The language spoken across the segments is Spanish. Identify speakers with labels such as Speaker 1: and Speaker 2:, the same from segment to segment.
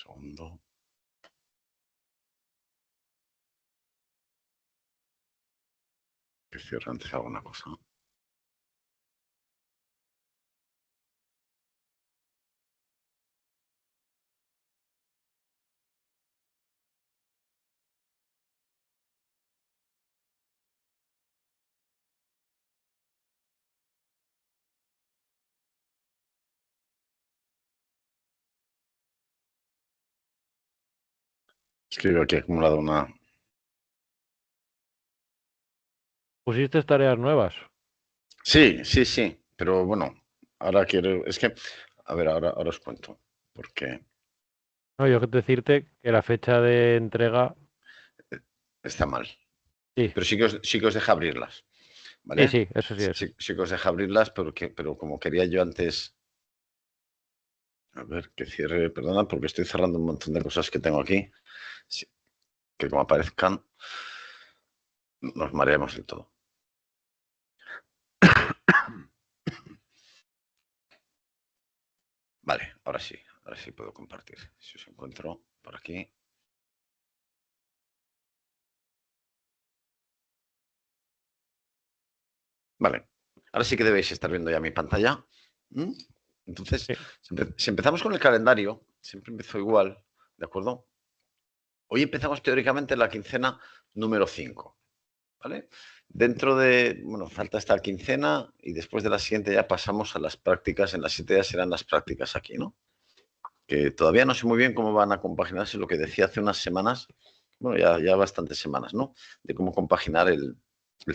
Speaker 1: Segundo. Que cierre antes alguna cosa. Es que veo aquí acumulado una...
Speaker 2: ¿Pusiste tareas nuevas?
Speaker 1: Sí, sí, sí. Pero bueno, ahora quiero... Es que... A ver, ahora os cuento. Porque
Speaker 2: No, yo quiero decirte que la fecha de entrega,
Speaker 1: está mal.
Speaker 2: sí,
Speaker 1: Pero sí que os deja abrirlas.
Speaker 2: sí,
Speaker 1: ¿Vale?
Speaker 2: sí, eso sí, eso.
Speaker 1: Sí que os deja abrirlas, pero como quería yo antes... A ver, que cierre, perdona, porque estoy cerrando un montón de cosas que tengo aquí. Sí, que como aparezcan, nos mareamos del todo. Vale, ahora sí puedo compartir. Si os encuentro por aquí. Vale, ahora sí que debéis estar viendo ya mi pantalla. ¿Mm? Entonces,
Speaker 2: Sí.
Speaker 1: si empezamos con el calendario, siempre empezó igual, ¿de acuerdo? Hoy empezamos teóricamente la quincena número 5, ¿vale? Dentro de, bueno, falta esta quincena y después de la siguiente ya pasamos a las prácticas. En las 7 ya serán las prácticas aquí, ¿no? Que todavía no sé muy bien cómo van a compaginarse lo que decía hace unas semanas, bueno, ya bastantes semanas, ¿no? De cómo compaginar el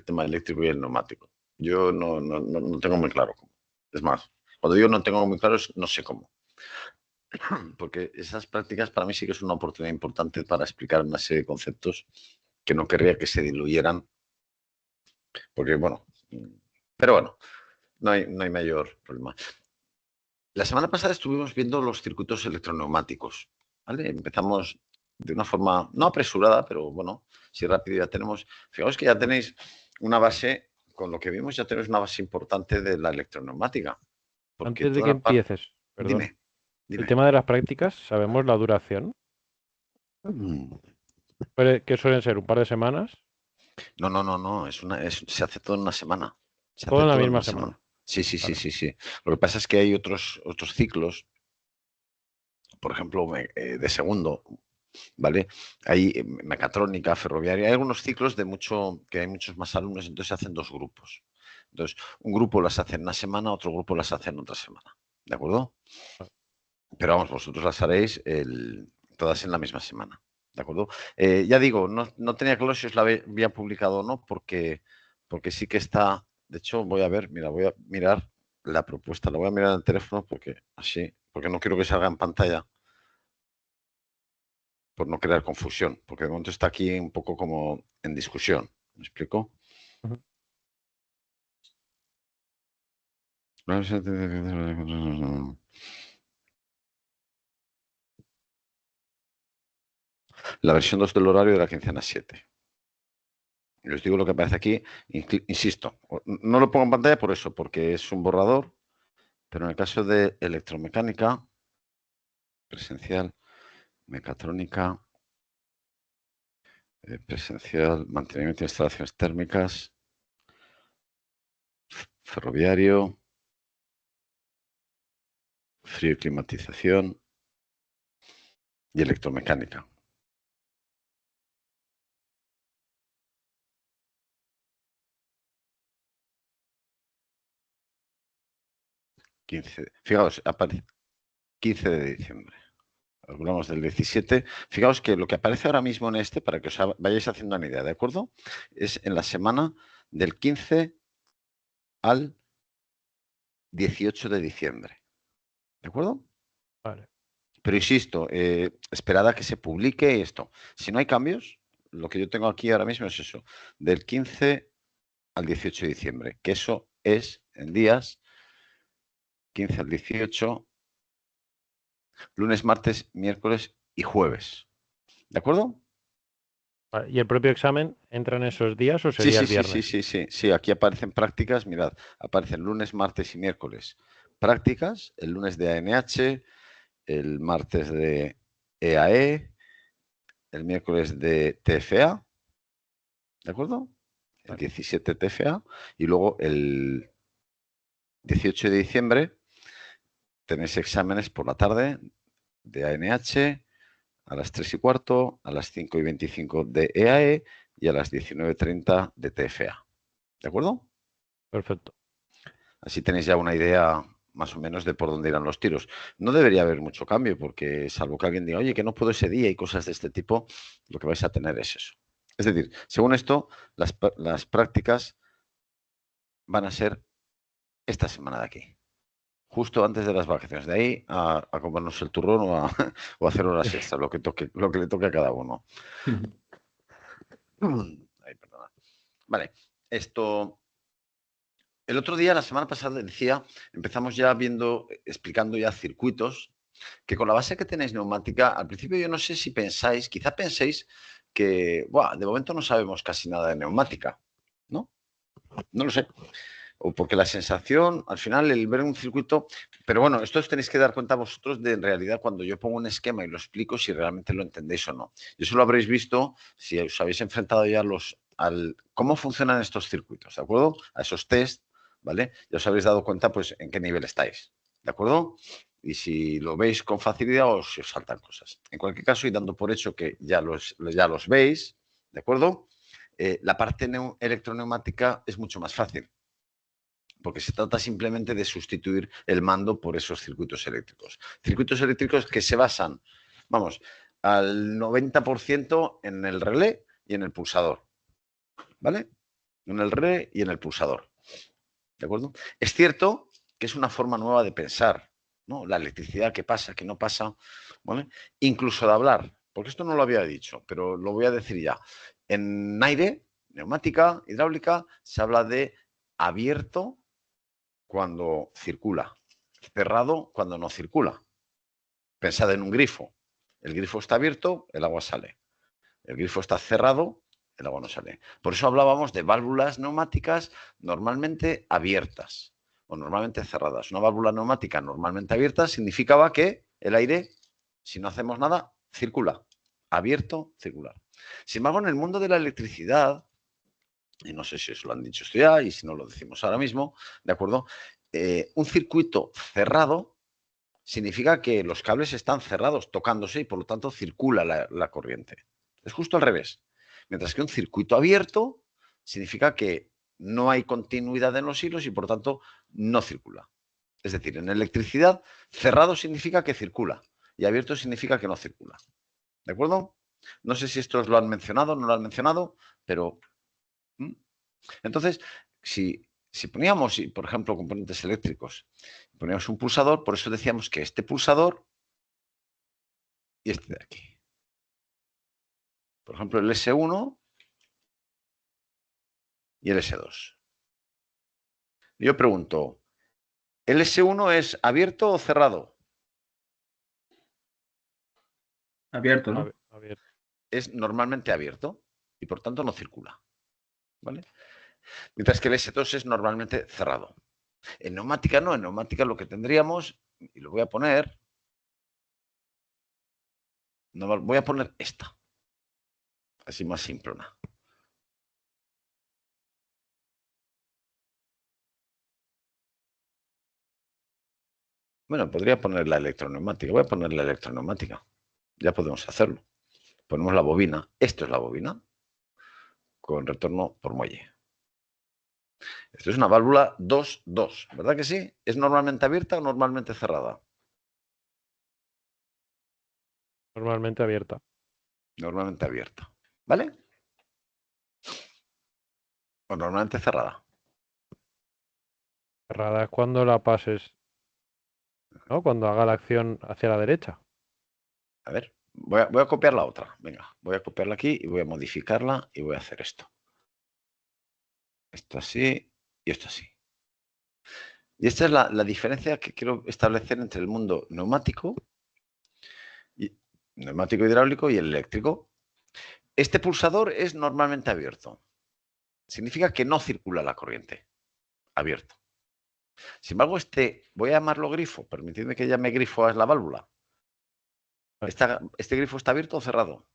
Speaker 1: tema eléctrico y el neumático. Yo no tengo muy claro cómo. Es más, cuando digo no tengo muy claro es no sé cómo. Porque esas prácticas para mí sí que es una oportunidad importante para explicar una serie de conceptos que no querría que se diluyeran. Porque, bueno, pero bueno, no hay mayor problema. La semana pasada estuvimos viendo los circuitos electroneumáticos, ¿vale? Empezamos de una forma no apresurada, pero bueno, si rápido ya tenemos. Fijaos que ya tenéis una base, con lo que vimos ya tenéis una base importante de la electroneumática. Porque
Speaker 2: Antes de
Speaker 1: toda
Speaker 2: que
Speaker 1: la parte...
Speaker 2: empieces, perdón,
Speaker 1: Dime,
Speaker 2: el
Speaker 1: dime.
Speaker 2: tema de las prácticas, ¿sabemos la duración?
Speaker 1: Mm.
Speaker 2: ¿Qué suelen ser? ¿Un par de semanas?
Speaker 1: No. Se hace todo en una semana. Se
Speaker 2: Todo
Speaker 1: hace
Speaker 2: en la
Speaker 1: todo en
Speaker 2: misma
Speaker 1: una
Speaker 2: semana.
Speaker 1: semana. Sí.
Speaker 2: Vale.
Speaker 1: Lo que pasa es que hay otros ciclos, por ejemplo, de segundo, ¿vale? Hay mecatrónica, ferroviaria, hay algunos ciclos que hay muchos más alumnos, entonces se hacen dos grupos. Entonces, un grupo las hace en una semana, otro grupo las hace en otra semana. ¿De acuerdo? Pero vamos, vosotros las haréis todas en la misma semana. ¿De acuerdo? Ya digo, no tenía claro si os la había publicado o no, porque sí que está. De hecho, voy a ver, mira, voy a mirar la propuesta, la voy a mirar en el teléfono porque no quiero que salga en pantalla por no crear confusión, porque de momento está aquí un poco como en discusión. ¿Me explico?
Speaker 2: Ujú.
Speaker 1: La versión 2 del horario de la quincena 7. Y os digo lo que aparece aquí, insisto, no lo pongo en pantalla por eso, porque es un borrador, pero en el caso de electromecánica, presencial, mecatrónica, presencial, mantenimiento de instalaciones térmicas, ferroviario, frío y climatización y electromecánica. 15, fijaos, aparece 15 de diciembre. Hablamos del 17. Fijaos que lo que aparece ahora mismo en este, para que os vayáis haciendo una idea, ¿de acuerdo? Es en la semana del 15 al 18 de diciembre. ¿De acuerdo?
Speaker 2: Vale.
Speaker 1: Pero insisto, esperad a que se publique esto. Si no hay cambios, lo que yo tengo aquí ahora mismo es eso, del 15 al 18 de diciembre, que eso es en días 15 al 18, lunes, martes, miércoles y jueves. ¿De acuerdo?
Speaker 2: Vale. ¿Y el propio examen entra en esos días o
Speaker 1: Sí,
Speaker 2: sería
Speaker 1: sí,
Speaker 2: el
Speaker 1: sí, sí,
Speaker 2: viernes?
Speaker 1: sí, sí, sí. Aquí aparecen prácticas, mirad, aparecen lunes, martes y miércoles prácticas, el lunes de ANH, el martes de EAE, el miércoles de TFA, ¿de acuerdo? El 17 TFA y luego el 18 de diciembre tenéis exámenes por la tarde de ANH a las 3:15, a las 5:25 de EAE y a las 19:30 de TFA. ¿De acuerdo?
Speaker 2: Perfecto.
Speaker 1: Así tenéis ya una idea más o menos de por dónde irán los tiros. No debería haber mucho cambio porque salvo que alguien diga, oye, que no puedo ese día y cosas de este tipo, lo que vais a tener es eso. Es decir, según esto, las prácticas van a ser esta semana de aquí, justo antes de las vacaciones. De ahí a comernos el turrón o a, o a hacer horas extras, lo que le toque a cada uno. Ay, perdona. Vale, esto. El otro día, la semana pasada, decía, empezamos ya explicando ya circuitos, que con la base que tenéis neumática, al principio yo no sé si pensáis, quizá penséis que, de momento no sabemos casi nada de neumática, ¿no? No lo sé. O porque la sensación, al final, el ver un circuito, pero bueno, esto os tenéis que dar cuenta vosotros de en realidad cuando yo pongo un esquema y lo explico si realmente lo entendéis o no. Y eso lo habréis visto si os habéis enfrentado ya cómo funcionan estos circuitos, ¿de acuerdo? A esos test, ¿vale? Ya os habréis dado cuenta pues en qué nivel estáis, ¿de acuerdo? Y si lo veis con facilidad o si os saltan cosas. En cualquier caso, y dando por hecho que ya los veis, ¿de acuerdo? La parte electroneumática es mucho más fácil porque se trata simplemente de sustituir el mando por esos circuitos eléctricos. Circuitos eléctricos que se basan, vamos, al 90% en el relé y en el pulsador, ¿vale? En el relé y en el pulsador, ¿de acuerdo? Es cierto que es una forma nueva de pensar, ¿no? La electricidad, qué pasa, qué no pasa, ¿vale? Incluso de hablar, porque esto no lo había dicho, pero lo voy a decir ya. En aire, neumática, hidráulica, se habla de abierto cuando circula, cerrado cuando no circula. Pensad en un grifo. El grifo está abierto, el agua sale. El grifo está cerrado, el agua no sale. Por eso hablábamos de válvulas neumáticas normalmente abiertas o normalmente cerradas. Una válvula neumática normalmente abierta significaba que el aire, si no hacemos nada, circula. Abierto, circular. Sin embargo, en el mundo de la electricidad, y no sé si os lo han dicho esto ya, y si no lo decimos ahora mismo, ¿de acuerdo? Un circuito cerrado significa que los cables están cerrados, tocándose, y por lo tanto circula la corriente. Es justo al revés. Mientras que un circuito abierto significa que no hay continuidad en los hilos y por lo tanto no circula. Es decir, en electricidad, cerrado significa que circula y abierto significa que no circula. ¿De acuerdo? No sé si esto os lo han mencionado, no lo han mencionado, pero entonces, si poníamos, por ejemplo, componentes eléctricos, poníamos un pulsador, por eso decíamos que este pulsador y este de aquí. Por ejemplo, el S1 y el S2. Yo pregunto, ¿el S1 es abierto o cerrado?
Speaker 3: Abierto, ¿no?
Speaker 2: Abierto.
Speaker 1: Es normalmente abierto y por tanto no circula, ¿vale? Mientras que el S2 es normalmente cerrado. En neumática no, en neumática lo que tendríamos, y lo voy a poner, no, voy a poner esta, así más simplona. Bueno, podría poner la electroneumática. Voy a poner la electroneumática. Ya podemos hacerlo. Ponemos la bobina. Esto es la bobina con retorno por muelle. Esto es una válvula 2-2, ¿verdad que sí? ¿Es normalmente abierta o normalmente cerrada?
Speaker 2: Normalmente abierta.
Speaker 1: Normalmente abierta. ¿Vale? O normalmente cerrada.
Speaker 2: Cerrada es cuando la pases, ¿no? Cuando haga la acción hacia la derecha.
Speaker 1: A ver, voy a copiar la otra. Venga, voy a copiarla aquí y voy a modificarla y voy a hacer esto. Esto así y esto así. Y esta es la diferencia que quiero establecer entre el mundo neumático hidráulico y el eléctrico. Este pulsador es normalmente abierto. Significa que no circula la corriente. Abierto. Sin embargo, voy a llamarlo grifo, permitidme que llame grifo a la válvula. ¿Este grifo está abierto o cerrado?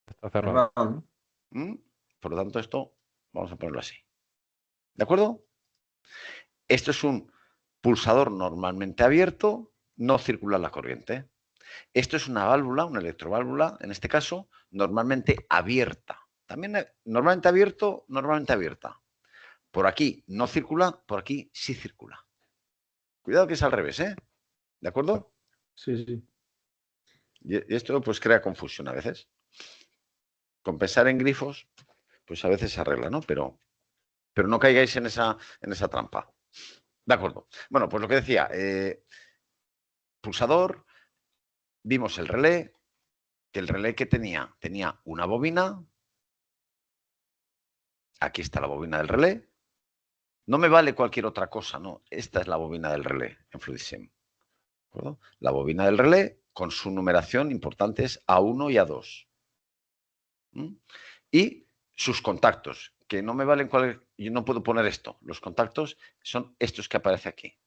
Speaker 2: Está cerrado.
Speaker 3: Cerrado, ¿no?
Speaker 1: ¿Mm? Por lo tanto, esto vamos a ponerlo así. ¿De acuerdo? Esto es un pulsador normalmente abierto, no circula la corriente. Esto es una válvula, una electroválvula, en este caso, normalmente abierta. También normalmente abierto, normalmente abierta. Por aquí no circula, por aquí sí circula. Cuidado que es al revés, ¿eh? ¿De acuerdo?
Speaker 3: Sí, sí.
Speaker 1: Y esto pues crea confusión a veces. Con pensar en grifos, pues a veces se arregla, ¿no? Pero no caigáis en esa trampa. De acuerdo. Bueno, pues lo que decía, pulsador, vimos el relé, que el relé que tenía una bobina. Aquí está la bobina del relé. No me vale cualquier otra cosa, no. Esta es la bobina del relé en FluidSim. ¿De acuerdo? La bobina del relé con su numeración importante es A1 y A2. Y sus contactos, que no me valen yo no puedo poner esto. Los contactos son estos que aparece aquí.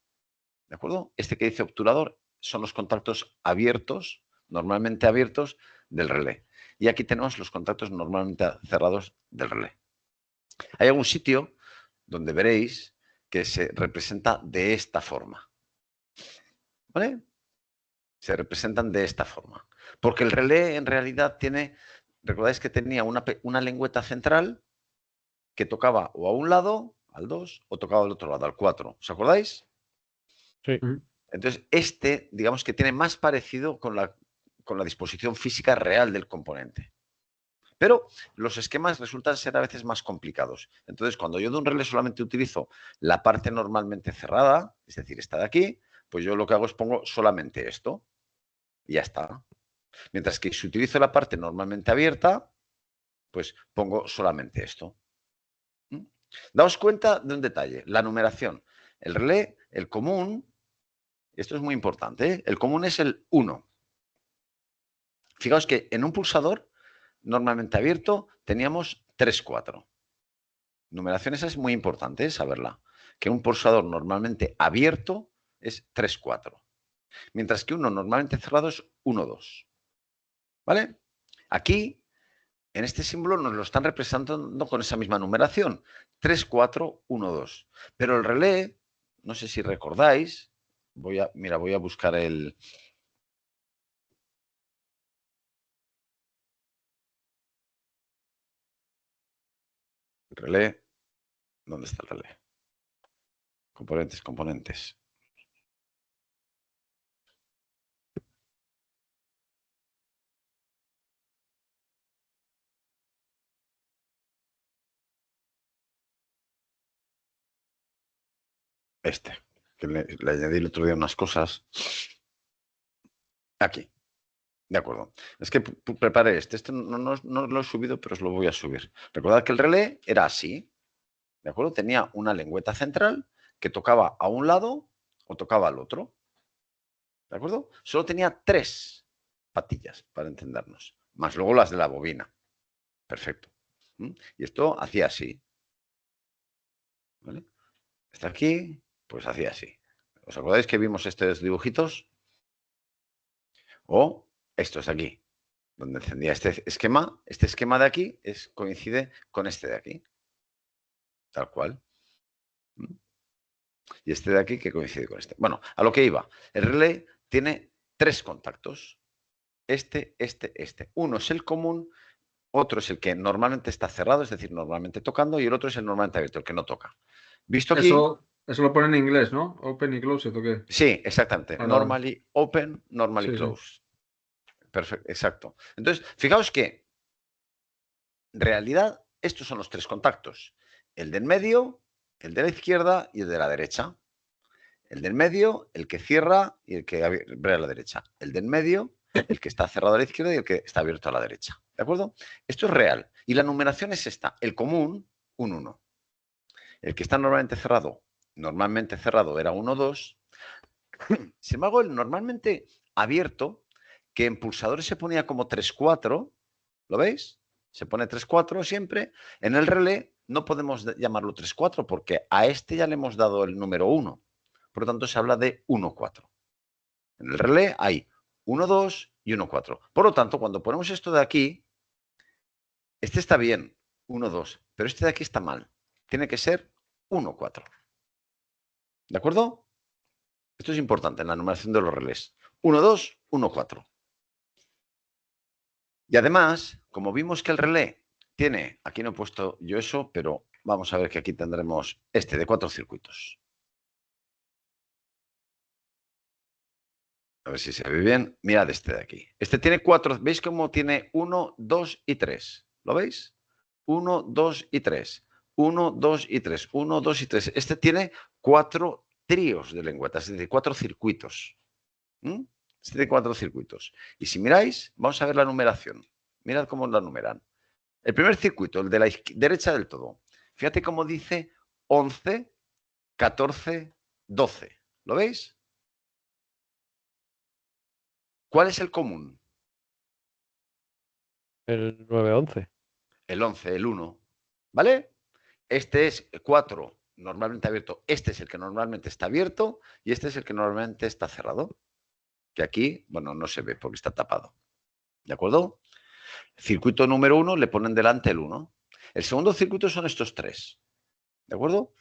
Speaker 1: ¿De acuerdo? Este que dice obturador son los contactos abiertos, normalmente abiertos, del relé. Y aquí tenemos los contactos normalmente cerrados del relé. Hay algún sitio donde veréis que se representa de esta forma. ¿Vale? Se representan de esta forma. Porque el relé en realidad tiene, recordáis que tenía una lengüeta central que tocaba o a un lado, al 2, o tocaba al otro lado, al 4. ¿Os acordáis?
Speaker 2: Sí.
Speaker 1: Entonces, digamos que tiene más parecido con la disposición física real del componente. Pero los esquemas resultan ser a veces más complicados. Entonces, cuando yo de un relé solamente utilizo la parte normalmente cerrada, es decir, esta de aquí, pues yo lo que hago es pongo solamente esto y ya está. Mientras que si utilizo la parte normalmente abierta, pues pongo solamente esto. Daos cuenta de un detalle, la numeración. El relé, el común, esto es muy importante, ¿eh? El común es el 1. Fijaos que en un pulsador normalmente abierto teníamos 3, 4. Numeración esa es muy importante, saberla. Que un pulsador normalmente abierto es 3, 4. Mientras que uno normalmente cerrado es 1, 2. ¿Vale? Aquí, en este símbolo, nos lo están representando con esa misma numeración. 3, 4, 1, 2. Pero el relé, no sé si recordáis, voy a buscar el relé. ¿Dónde está el relé? Componentes. Que le añadí el otro día unas cosas. Aquí. De acuerdo. Es que preparé este. Este no lo he subido, pero os lo voy a subir. Recordad que el relé era así. ¿De acuerdo? Tenía una lengüeta central que tocaba a un lado o tocaba al otro. ¿De acuerdo? Solo tenía 3 patillas, para entendernos. Más luego las de la bobina. Perfecto. Y esto hacía así. ¿Vale? Está aquí, pues hacía así. ¿Os acordáis que vimos estos dibujitos? O esto es aquí, donde encendía este esquema. Este esquema de aquí coincide con este de aquí. Tal cual. Y este de aquí que coincide con este. Bueno, a lo que iba. El relé tiene 3 contactos. Este. Uno es el común, otro es el que normalmente está cerrado, es decir, normalmente tocando, y el otro es el normalmente abierto, el que no toca. ¿Visto aquí?
Speaker 3: Eso lo pone en inglés, ¿no? Open y closed, ¿o qué?
Speaker 1: Sí, exactamente.
Speaker 3: Vale, vale.
Speaker 1: Normally open, normally
Speaker 3: Sí, sí.
Speaker 1: closed. Perfecto, exacto. Entonces, fijaos que en realidad estos son los 3 contactos. El del medio, el de la izquierda y el de la derecha. El del medio, el que cierra y el que abre a la derecha. El del medio, el que está cerrado a la izquierda y el que está abierto a la derecha. ¿De acuerdo? Esto es real. Y la numeración es esta. El común, un 1. El que está normalmente cerrado era 1, 2. Sin embargo, el normalmente abierto, que en pulsadores se ponía como 3, 4, ¿lo veis? Se pone 3, 4 siempre. En el relé no podemos llamarlo 3, 4 porque a este ya le hemos dado el número 1. Por lo tanto, se habla de 1, 4. En el relé hay 1, 2 y 1, 4. Por lo tanto, cuando ponemos esto de aquí, este está bien, 1, 2, pero este de aquí está mal. Tiene que ser 1, 4. ¿De acuerdo? Esto es importante en la numeración de los relés. 1, 2, 1, 4. Y además, como vimos que el relé tiene, aquí no he puesto yo eso, pero vamos a ver que aquí tendremos este de 4 circuitos. A ver si se ve bien. Mirad este de aquí. Este tiene 4. ¿Veis cómo tiene 1, 2 y 3? ¿Lo veis? 1, 2 y 3. 1, 2 y 3. 1, 2 y 3. Este tiene 4 tríos de lengüetas, es decir, 4 circuitos. Este tiene 4 circuitos. Y si miráis, vamos a ver la numeración. Mirad cómo la numeran. El primer circuito, el de la derecha del todo. Fíjate cómo dice 11, 14, 12. ¿Lo veis? ¿Cuál es el común?
Speaker 2: El 9-11.
Speaker 1: El 11, el 1. ¿Vale? Este es 4 normalmente abierto. Este es el que normalmente está abierto y este es el que normalmente está cerrado. Que aquí, bueno, no se ve porque está tapado. ¿De acuerdo? Circuito número 1 le ponen delante el 1. El segundo circuito son estos 3. ¿De acuerdo?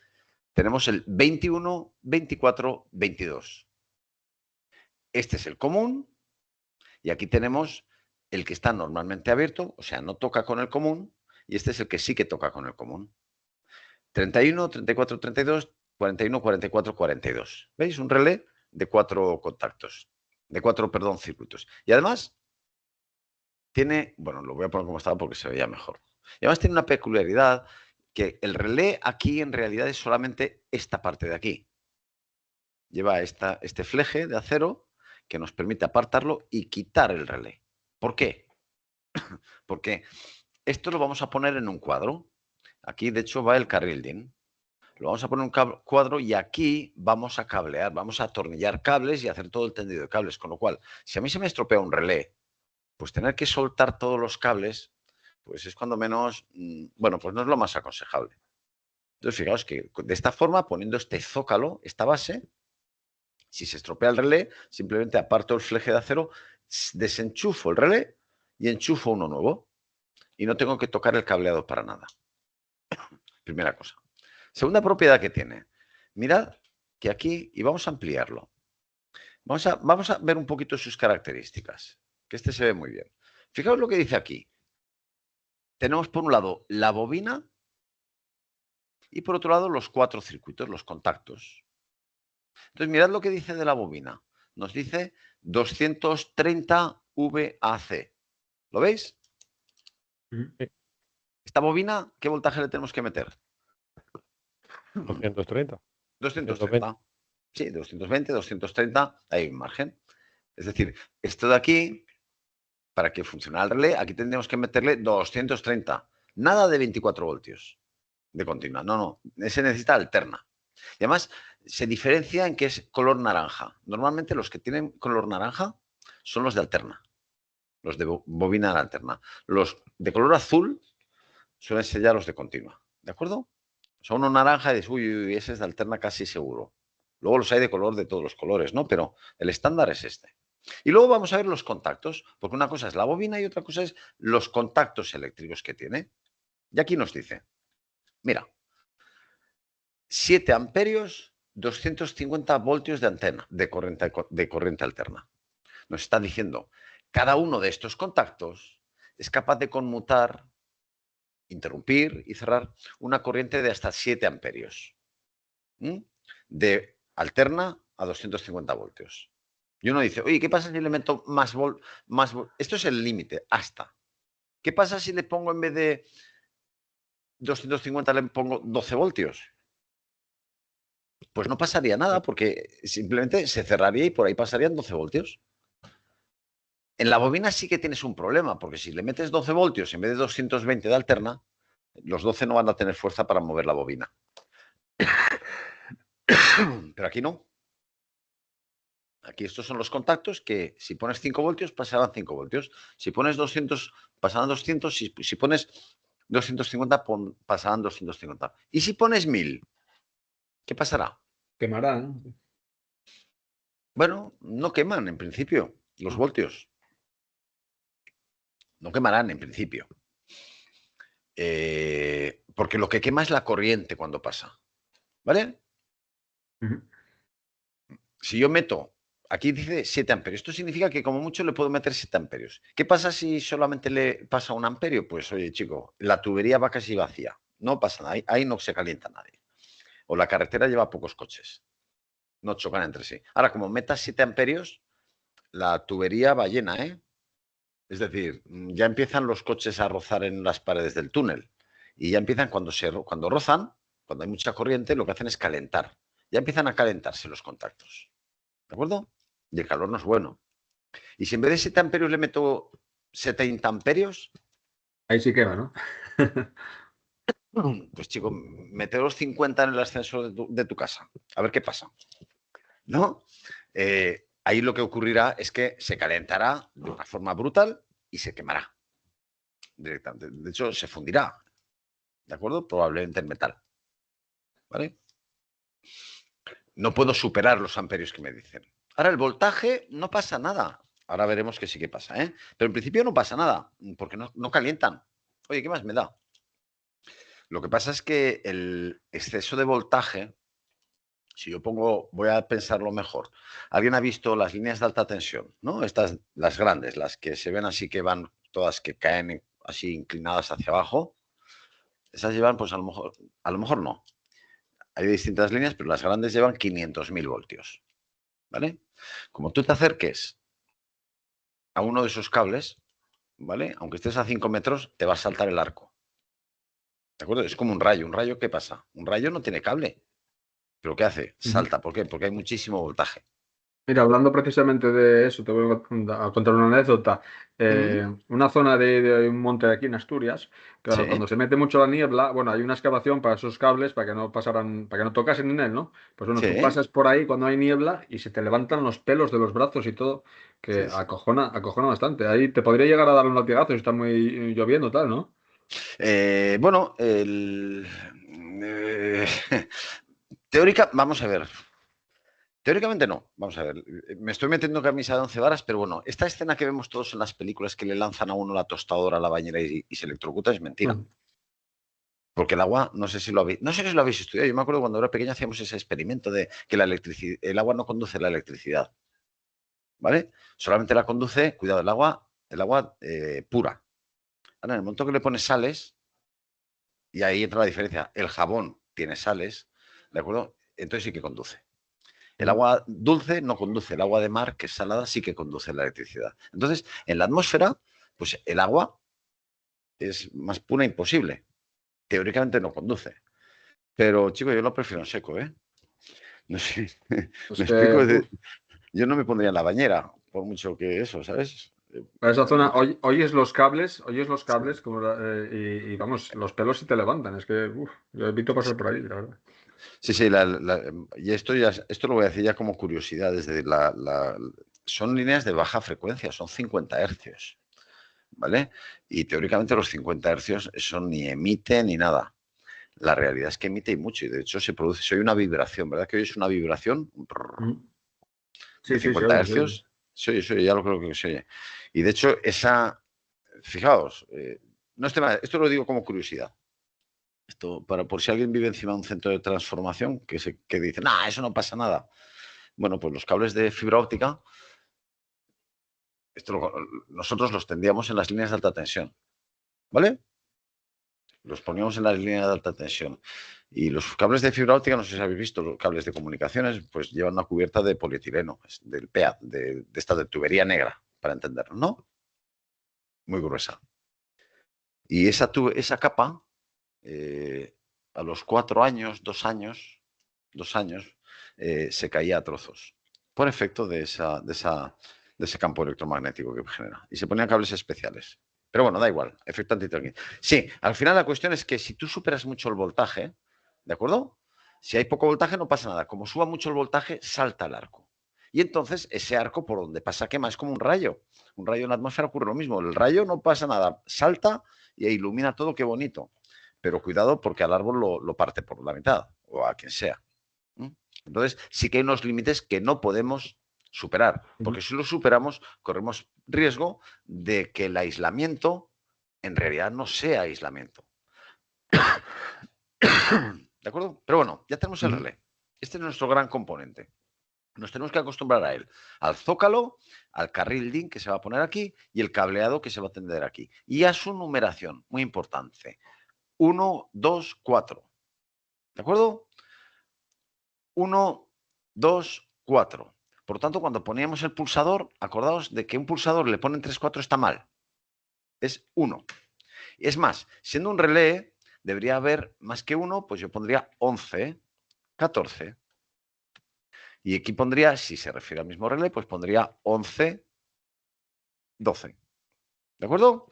Speaker 1: Tenemos el 21, 24, 22. Este es el común y aquí tenemos el que está normalmente abierto, o sea, no toca con el común, y este es el que sí que toca con el común. 31, 34, 32, 41, 44, 42. ¿Veis? Un relé de 4 contactos, de 4, perdón, circuitos. Y además tiene, bueno, lo voy a poner como estaba porque se veía mejor. Y además tiene una peculiaridad que el relé aquí en realidad es solamente esta parte de aquí. Lleva este fleje de acero que nos permite apartarlo y quitar el relé. ¿Por qué? Porque esto lo vamos a poner en un cuadro. Aquí, de hecho, va el carril DIN. Lo vamos a poner en un cuadro y aquí vamos a cablear, vamos a atornillar cables y hacer todo el tendido de cables. Con lo cual, si a mí se me estropea un relé, pues tener que soltar todos los cables, pues es cuando menos, bueno, pues no es lo más aconsejable. Entonces, fijaos que de esta forma, poniendo este zócalo, esta base, si se estropea el relé, simplemente aparto el fleje de acero, desenchufo el relé y enchufo uno nuevo. Y no tengo que tocar el cableado para nada. Primera cosa. Segunda propiedad que tiene. Mirad que aquí, y vamos a ampliarlo. Vamos a ver un poquito sus características, que este se ve muy bien. Fijaos lo que dice aquí. Tenemos por un lado la bobina y por otro lado los 4 circuitos, los contactos. Entonces, mirad lo que dice de la bobina. Nos dice 230 VAC. ¿Lo veis? Esta bobina, ¿qué voltaje le tenemos que meter?
Speaker 2: 230.
Speaker 1: 230. Sí, 220, 230, hay un margen. Es decir, esto de aquí, para que funcione el relé, aquí tendríamos que meterle 230. Nada de 24 voltios de continua. No, no. Se necesita alterna. Y además, se diferencia en que es color naranja. Normalmente los que tienen color naranja son los de alterna. Los de bobina alterna. Los de color azul suelen ser ya los de continua. ¿De acuerdo? Son uno naranja y dices, uy, ese es de alterna casi seguro. Luego los hay de color de todos los colores, ¿no? Pero el estándar es este. Y luego vamos a ver los contactos, porque una cosa es la bobina y otra cosa es los contactos eléctricos que tiene. Y aquí nos dice, mira, 7 amperios, 250 voltios de antena, de corriente alterna. Nos está diciendo, cada uno de estos contactos es capaz de conmutar, interrumpir y cerrar una corriente de hasta 7 amperios. De alterna a 250 voltios. Y uno dice, oye, ¿qué pasa si le meto más volt? Esto es el límite, hasta. ¿Qué pasa si le pongo en vez de 250 le pongo 12 voltios? Pues no pasaría nada porque simplemente se cerraría y por ahí pasarían 12 voltios. En la bobina sí que tienes un problema, porque si le metes 12 voltios en vez de 220 de alterna, los 12 no van a tener fuerza para mover la bobina. Pero aquí no. Aquí estos son los contactos que si pones 5 voltios pasarán 5 voltios. Si pones 200 pasarán 200. Si pones 250 pasarán 250. Y si pones 1000, ¿qué pasará?
Speaker 3: Quemará, ¿no?
Speaker 1: Bueno, no queman en principio los voltios. No quemarán en principio. Porque lo que quema es la corriente cuando pasa. ¿Vale?
Speaker 3: Ujú.
Speaker 1: Si yo meto, aquí dice 7 amperios, esto significa que como mucho le puedo meter 7 amperios. ¿Qué pasa si solamente le pasa 1 amperio? Pues oye, chico, la tubería va casi vacía. No pasa nada, ahí no se calienta nadie. O la carretera lleva pocos coches. No chocan entre sí. Ahora, como metas 7 amperios, la tubería va llena, ¿eh? Es decir, ya empiezan los coches a rozar en las paredes del túnel. Y ya empiezan cuando rozan, cuando hay mucha corriente, lo que hacen es calentar. Ya empiezan a calentarse los contactos. ¿De acuerdo? Y el calor no es bueno. Y si en vez de 7 amperios le meto 70 amperios,
Speaker 3: Ahí sí quema, ¿no?
Speaker 1: pues chico, mete los 50 en el ascensor de tu casa. A ver qué pasa. ¿No? Ahí lo que ocurrirá es que se calentará de una forma brutal y se quemará directamente. De hecho, se fundirá. ¿De acuerdo? Probablemente el metal. ¿Vale? No puedo superar los amperios que me dicen. Ahora, el voltaje no pasa nada. Ahora veremos que sí que pasa, ¿eh? Pero en principio no pasa nada, porque no calientan. Oye, ¿qué más me da? Lo que pasa es que el exceso de voltaje, si yo pongo, voy a pensarlo mejor. ¿Alguien ha visto las líneas de alta tensión? ¿No? Estas, las grandes, las que se ven así que van todas que caen así inclinadas hacia abajo. Esas llevan, pues a lo mejor no. Hay distintas líneas, pero las grandes llevan 500.000 voltios. ¿Vale? Como tú te acerques a uno de esos cables, ¿vale? Aunque estés a 5 metros, te va a saltar el arco. ¿De acuerdo? Es como un rayo. ¿Un rayo qué pasa? Un rayo no tiene cable. ¿Pero qué hace?
Speaker 3: Ujú.
Speaker 1: Salta. ¿Por qué? Porque hay muchísimo voltaje.
Speaker 3: Mira, hablando precisamente de eso, te voy a contar una anécdota.
Speaker 1: Mm,
Speaker 3: Una zona de un monte de aquí en Asturias, claro, cuando
Speaker 1: sí,
Speaker 3: se mete mucho la niebla, bueno, hay una excavación para esos cables para que no pasaran, para que no tocasen en él, ¿no? Pues bueno, tú
Speaker 1: sí,
Speaker 3: pasas por ahí cuando hay niebla y se te levantan los pelos de los brazos y todo, que
Speaker 1: sí, sí.
Speaker 3: acojona bastante. Ahí te podría llegar a dar un latigazo si está muy lloviendo, tal, ¿no?
Speaker 1: Bueno, vamos a ver. Teóricamente no, vamos a ver. Me estoy metiendo camisa de 11 varas, pero bueno, esta escena que vemos todos en las películas que le lanzan a uno la tostadora a la bañera y se electrocuta es mentira.
Speaker 3: Mm.
Speaker 1: Porque el agua, no sé si lo habéis estudiado. Yo me acuerdo cuando era pequeño hacíamos ese experimento de que el agua no conduce la electricidad, ¿vale? Solamente la conduce, cuidado, el agua pura. Ahora, en el momento que le pones sales, y ahí entra la diferencia, el jabón tiene sales, ¿de acuerdo? Entonces sí que conduce. El
Speaker 3: Mm.
Speaker 1: agua dulce no conduce, el agua de mar, que es salada, sí que conduce la electricidad. Entonces, en la atmósfera, pues el agua es más pura imposible. Teóricamente no conduce. Pero, chico, yo lo prefiero en seco, ¿eh? No sé,
Speaker 3: Es
Speaker 1: me
Speaker 3: que,
Speaker 1: explico.
Speaker 3: uf,
Speaker 1: Yo no me pondría en la bañera, por mucho que eso, ¿sabes?
Speaker 3: para esa zona, oyes los cables como y vamos, los pelos se te levantan. Es que, uf, yo evito pasar por ahí, la verdad.
Speaker 1: Sí, sí, y esto lo voy a decir ya como curiosidad, son líneas de baja frecuencia, son 50 hercios, ¿vale? Y teóricamente los 50 hercios eso ni emite ni nada. La realidad es que emite y mucho, y de hecho se oye una vibración, ¿verdad que oyes una vibración
Speaker 3: Mm.
Speaker 1: de
Speaker 3: Sí, sí,
Speaker 1: 50
Speaker 3: se oye.
Speaker 1: hercios? Se oye, ya lo creo que se oye. Y de hecho, fijaos, no es tema, esto lo digo como curiosidad. Esto, por si alguien vive encima de un centro de transformación, que dice, nah, eso no pasa nada. Bueno, pues los cables de fibra óptica, nosotros los tendíamos en las líneas de alta tensión, ¿vale? Los poníamos en las líneas de alta tensión. Y los cables de fibra óptica, no sé si habéis visto, los cables de comunicaciones, pues llevan una cubierta de polietileno, del PEAD, de esta de tubería negra, para entenderlo, ¿no? Muy gruesa. Y esa capa, a los 4 años, 2 años, se caía a trozos por efecto de ese campo electromagnético que genera. Y se ponían cables especiales. Pero bueno, da igual, efecto antitracking. Sí, al final la cuestión es que si tú superas mucho el voltaje, ¿de acuerdo? Si hay poco voltaje no pasa nada. Como suba mucho el voltaje, salta el arco. Y entonces ese arco por donde pasa quema, es como un rayo. Un rayo en la atmósfera ocurre lo mismo. El rayo no pasa nada, salta y ilumina todo, qué bonito. Pero cuidado porque al árbol lo parte por la mitad o a quien sea. ¿Mm? Entonces sí que hay unos límites que no podemos superar, porque si lo superamos corremos riesgo de que el aislamiento en realidad no sea aislamiento. ¿De acuerdo? Pero bueno, ya tenemos el relé. Este es nuestro gran componente. Nos tenemos que acostumbrar a él, al zócalo, al carril DIN que se va a poner aquí y el cableado que se va a tender aquí. Y a su numeración, muy importante. 1, 2, 4. ¿De acuerdo? 1, 2, 4. Por lo tanto, cuando poníamos el pulsador, acordaos de que un pulsador le ponen 3, 4 está mal. Es 1. Es más, siendo un relé, debería haber más que 1, pues yo pondría 11, 14. Y aquí pondría, si se refiere al mismo relé, pues pondría 11, 12. ¿De acuerdo?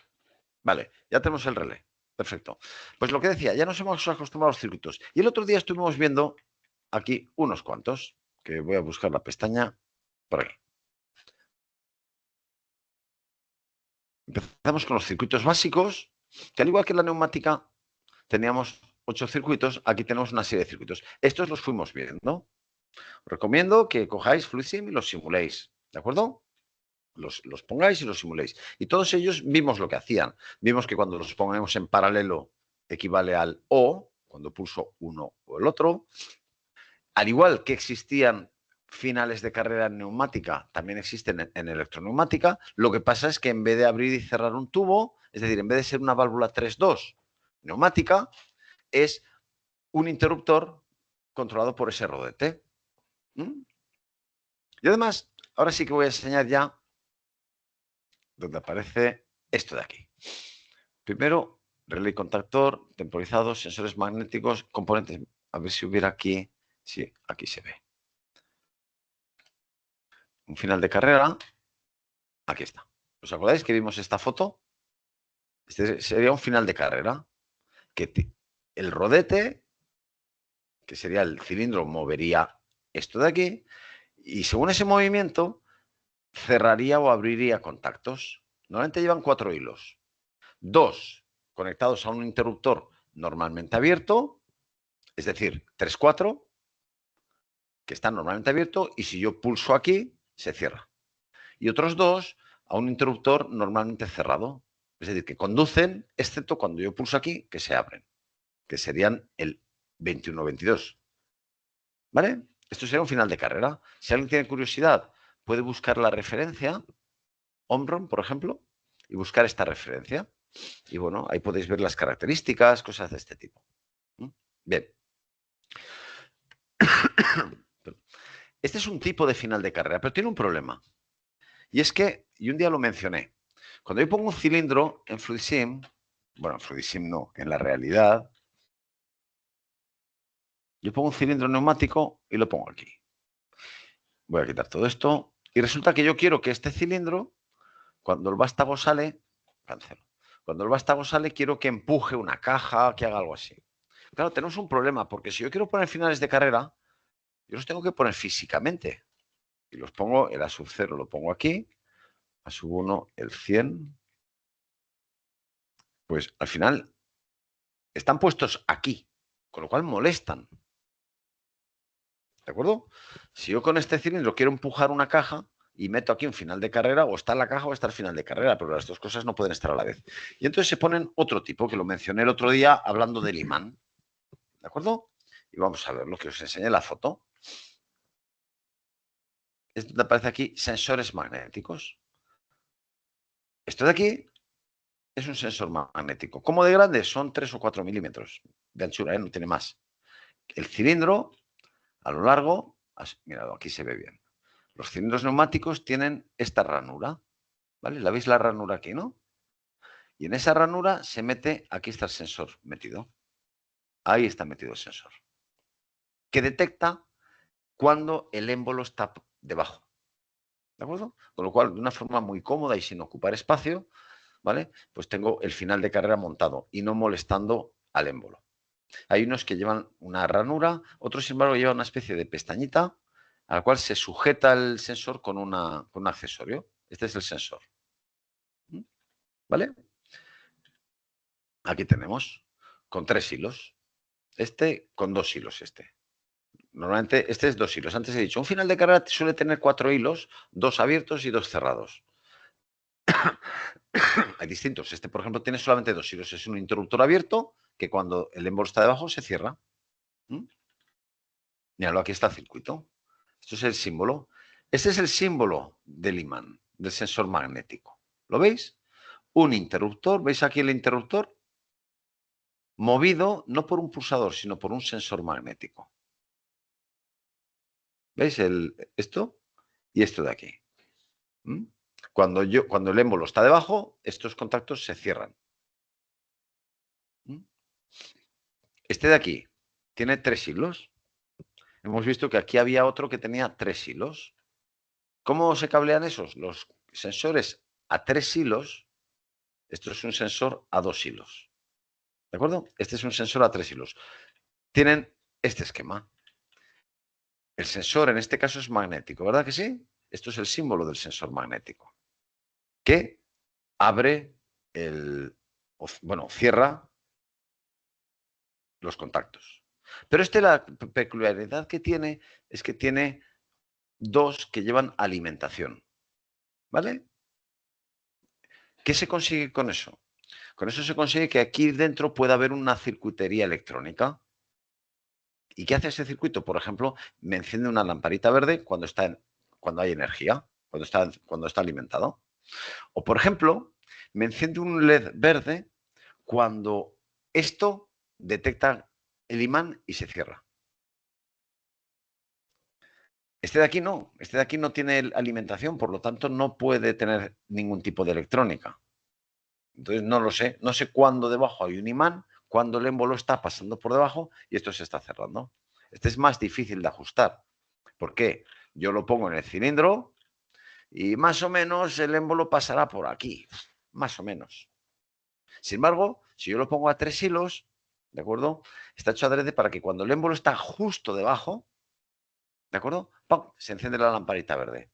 Speaker 1: Vale, ya tenemos el relé. Perfecto. Pues lo que decía, ya nos hemos acostumbrado a los circuitos. Y el otro día estuvimos viendo aquí unos cuantos, que voy a buscar la pestaña por aquí. Empezamos con los circuitos básicos, que al igual que en la neumática teníamos 8 circuitos, aquí tenemos una serie de circuitos. Estos los fuimos viendo. Os recomiendo que cojáis FluidSim y los simuléis, ¿de acuerdo? Los pongáis y los simuléis. Y todos ellos vimos lo que hacían. Vimos que cuando los pongamos en paralelo equivale al O, cuando pulso uno o el otro. Al igual que existían finales de carrera en neumática, también existen en electroneumática. Lo que pasa es que en vez de abrir y cerrar un tubo, es decir, en vez de ser una válvula 3-2 neumática, es un interruptor controlado por ese rodete. Y además, ahora sí que voy a enseñar ya donde aparece esto de aquí. Primero, relé contactor, temporizados, sensores magnéticos, componentes. A ver si hubiera aquí. Sí, aquí se ve. Un final de carrera. Aquí está. ¿Os acordáis que vimos esta foto? Este sería un final de carrera. Que el rodete, que sería el cilindro, movería esto de aquí. Y según ese movimiento, cerraría o abriría contactos. Normalmente llevan 4 hilos. 2 conectados a un interruptor normalmente abierto, es decir, 3-4, que está normalmente abierto, y si yo pulso aquí, se cierra. Y otros 2 a un interruptor normalmente cerrado, es decir, que conducen, excepto cuando yo pulso aquí, que se abren, que serían el 21-22. ¿Vale? Esto sería un final de carrera. Si alguien tiene curiosidad, puede buscar la referencia, Omron, por ejemplo, y buscar esta referencia. Y bueno, ahí podéis ver las características, cosas de este tipo. Bien. Este es un tipo de final de carrera, pero tiene un problema. Y es que, y un día lo mencioné, cuando yo pongo un cilindro en FluidSim, bueno, en FluidSim no, en la realidad, yo pongo un cilindro neumático y lo pongo aquí. Voy a quitar todo esto y resulta que yo quiero que este cilindro, cuando el vástago sale, cancelo. Cuando el vástago sale, quiero que empuje una caja, que haga algo así. Claro, tenemos un problema, porque si yo quiero poner finales de carrera, yo los tengo que poner físicamente. Y los pongo, el A sub 0 lo pongo aquí, A sub 1, el 100. Pues al final están puestos aquí, con lo cual molestan. ¿De acuerdo? Si yo con este cilindro quiero empujar una caja y meto aquí un final de carrera, o está en la caja o está el final de carrera, pero las dos cosas no pueden estar a la vez. Y entonces se ponen otro tipo, que lo mencioné el otro día hablando del imán. ¿De acuerdo? Y vamos a ver lo que os enseñé en la foto. Es donde aparece aquí sensores magnéticos. Esto de aquí es un sensor magnético. ¿Cómo de grande? Son 3 o 4 milímetros de anchura, no tiene más. El cilindro, a lo largo, mirad, aquí se ve bien. Los cilindros neumáticos tienen esta ranura, ¿vale? ¿La veis la ranura aquí, no? Y en esa ranura se mete, aquí está el sensor metido. Ahí está metido el sensor. Que detecta cuando el émbolo está debajo. ¿De acuerdo? Con lo cual, de una forma muy cómoda y sin ocupar espacio, ¿vale? Pues tengo el final de carrera montado y no molestando al émbolo. Hay unos que llevan una ranura, otros, sin embargo, llevan una especie de pestañita a la cual se sujeta el sensor con un accesorio. Este es el sensor. ¿Vale? Aquí tenemos con 3 hilos. Este con 2 hilos, este. Normalmente este es 2 hilos. Antes he dicho, un final de carrera suele tener 4 hilos, 2 abiertos y 2 cerrados. Hay distintos. Este, por ejemplo, tiene solamente 2 hilos. Es un interruptor abierto que cuando el émbolo está debajo se cierra. Míralo, aquí está el circuito. Esto es el símbolo. Este es el símbolo del imán, del sensor magnético. ¿Lo veis? Un interruptor. ¿Veis aquí el interruptor? Movido no por un pulsador, sino por un sensor magnético. ¿Veis esto? Y esto de aquí. Cuando el émbolo está debajo, estos contactos se cierran. Este de aquí tiene 3 hilos. Hemos visto que aquí había otro que tenía 3 hilos. ¿Cómo se cablean esos? Los sensores a 3 hilos. Esto es un sensor a 2 hilos. ¿De acuerdo? Este es un sensor a 3 hilos. Tienen este esquema. El sensor en este caso es magnético, ¿verdad que sí? Esto es el símbolo del sensor magnético. Que abre cierra los contactos. Pero la peculiaridad que tiene es que tiene 2 que llevan alimentación. ¿Vale? ¿Qué se consigue con eso? Con eso se consigue que aquí dentro pueda haber una circuitería electrónica. ¿Y qué hace ese circuito? Por ejemplo, me enciende una lamparita verde cuando hay energía, cuando está alimentado. O, por ejemplo, me enciende un LED verde cuando esto detecta el imán y se cierra. Este de aquí no tiene alimentación, por lo tanto no puede tener ningún tipo de electrónica. Entonces no lo sé, no sé cuándo debajo hay un imán, cuándo el émbolo está pasando por debajo y esto se está cerrando. Este es más difícil de ajustar. ¿Por qué? Yo lo pongo en el cilindro y más o menos el émbolo pasará por aquí, más o menos. Sin embargo, si yo lo pongo a 3 hilos, ¿de acuerdo? Está hecho adrede para que cuando el émbolo está justo debajo, ¿de acuerdo? ¡Pam! Se enciende la lamparita verde.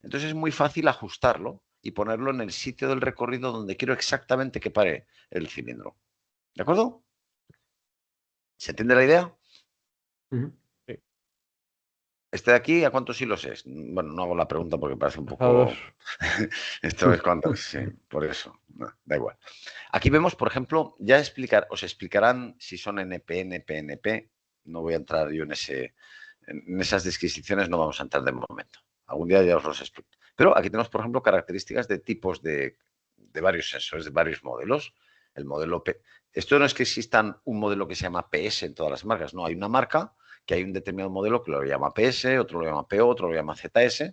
Speaker 1: Entonces es muy fácil ajustarlo y ponerlo en el sitio del recorrido donde quiero exactamente que pare el cilindro. ¿De acuerdo? ¿Se entiende la idea?
Speaker 2: Sí.
Speaker 1: ¿Este de aquí a cuántos hilos es? Bueno, no hago la pregunta porque parece un
Speaker 2: A
Speaker 1: poco...
Speaker 2: 2.
Speaker 1: Esto es cuántos, sí, por eso. No, da igual. Aquí vemos, por ejemplo, os explicarán si son NP, NP, NP. No voy a entrar yo en esas disquisiciones, no vamos a entrar de momento. Algún día ya os los explico. Pero aquí tenemos, por ejemplo, características de tipos de varios sensores, de varios modelos. El modelo P. Esto no es que existan un modelo que se llama PS en todas las marcas, no, hay una marca que hay un determinado modelo que lo llama PS, otro lo llama PO, otro lo llama ZS,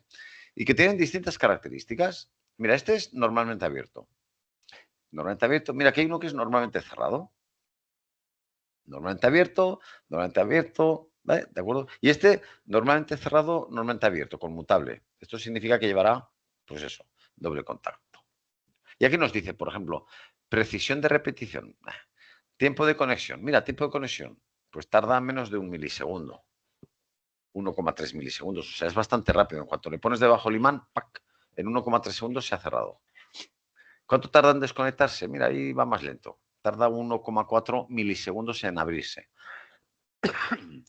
Speaker 1: y que tienen distintas características. Mira, este es normalmente abierto. Normalmente abierto. Mira, aquí hay uno que es normalmente cerrado. Normalmente abierto, ¿vale? ¿De acuerdo? Y este normalmente cerrado, normalmente abierto, conmutable. Esto significa que llevará, pues eso, doble contacto. Y aquí nos dice, por ejemplo, precisión de repetición. Tiempo de conexión. Mira, tiempo de conexión. Pues tarda menos de 1 milisegundo. 1,3 milisegundos. O sea, es bastante rápido. En cuanto le pones debajo el imán, ¡pac! En 1,3 segundos se ha cerrado. ¿Cuánto tarda en desconectarse? Mira, ahí va más lento. Tarda 1,4 milisegundos en abrirse.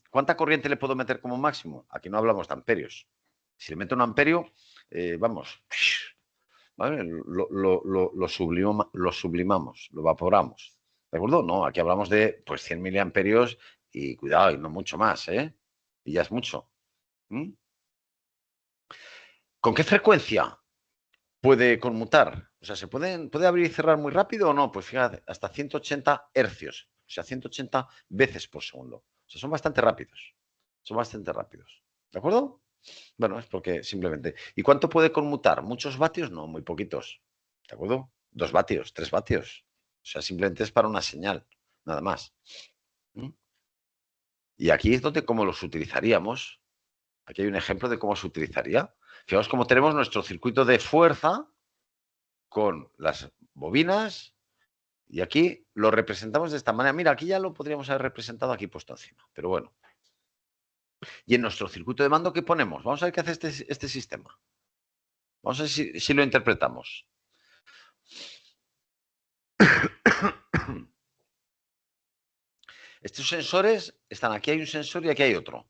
Speaker 1: ¿Cuánta corriente le puedo meter como máximo? Aquí no hablamos de amperios. Si le meto un amperio, vamos, ¿vale? Lo sublimamos, lo evaporamos. ¿De acuerdo? No, aquí hablamos de pues 100 miliamperios y cuidado, y no mucho más, ¿eh? Y ya es mucho. ¿Con qué frecuencia puede conmutar? O sea, ¿puede abrir y cerrar muy rápido o no? Pues fíjate, hasta 180 hercios, o sea, 180 veces por segundo. O sea, son bastante rápidos. Son bastante rápidos. ¿De acuerdo? Bueno, es porque simplemente. ¿Y cuánto puede conmutar? ¿Muchos vatios? No, muy poquitos. ¿De acuerdo? 2 vatios, 3 vatios. O sea, simplemente es para una señal, nada más. Y aquí es donde cómo los utilizaríamos. Aquí hay un ejemplo de cómo se utilizaría. Fijaos cómo tenemos nuestro circuito de fuerza con las bobinas y aquí lo representamos de esta manera. Mira, aquí ya lo podríamos haber representado aquí puesto encima, pero bueno. Y en nuestro circuito de mando, ¿qué ponemos? Vamos a ver qué hace este sistema. Vamos a ver si lo interpretamos. Estos sensores están aquí, hay un sensor y aquí hay otro.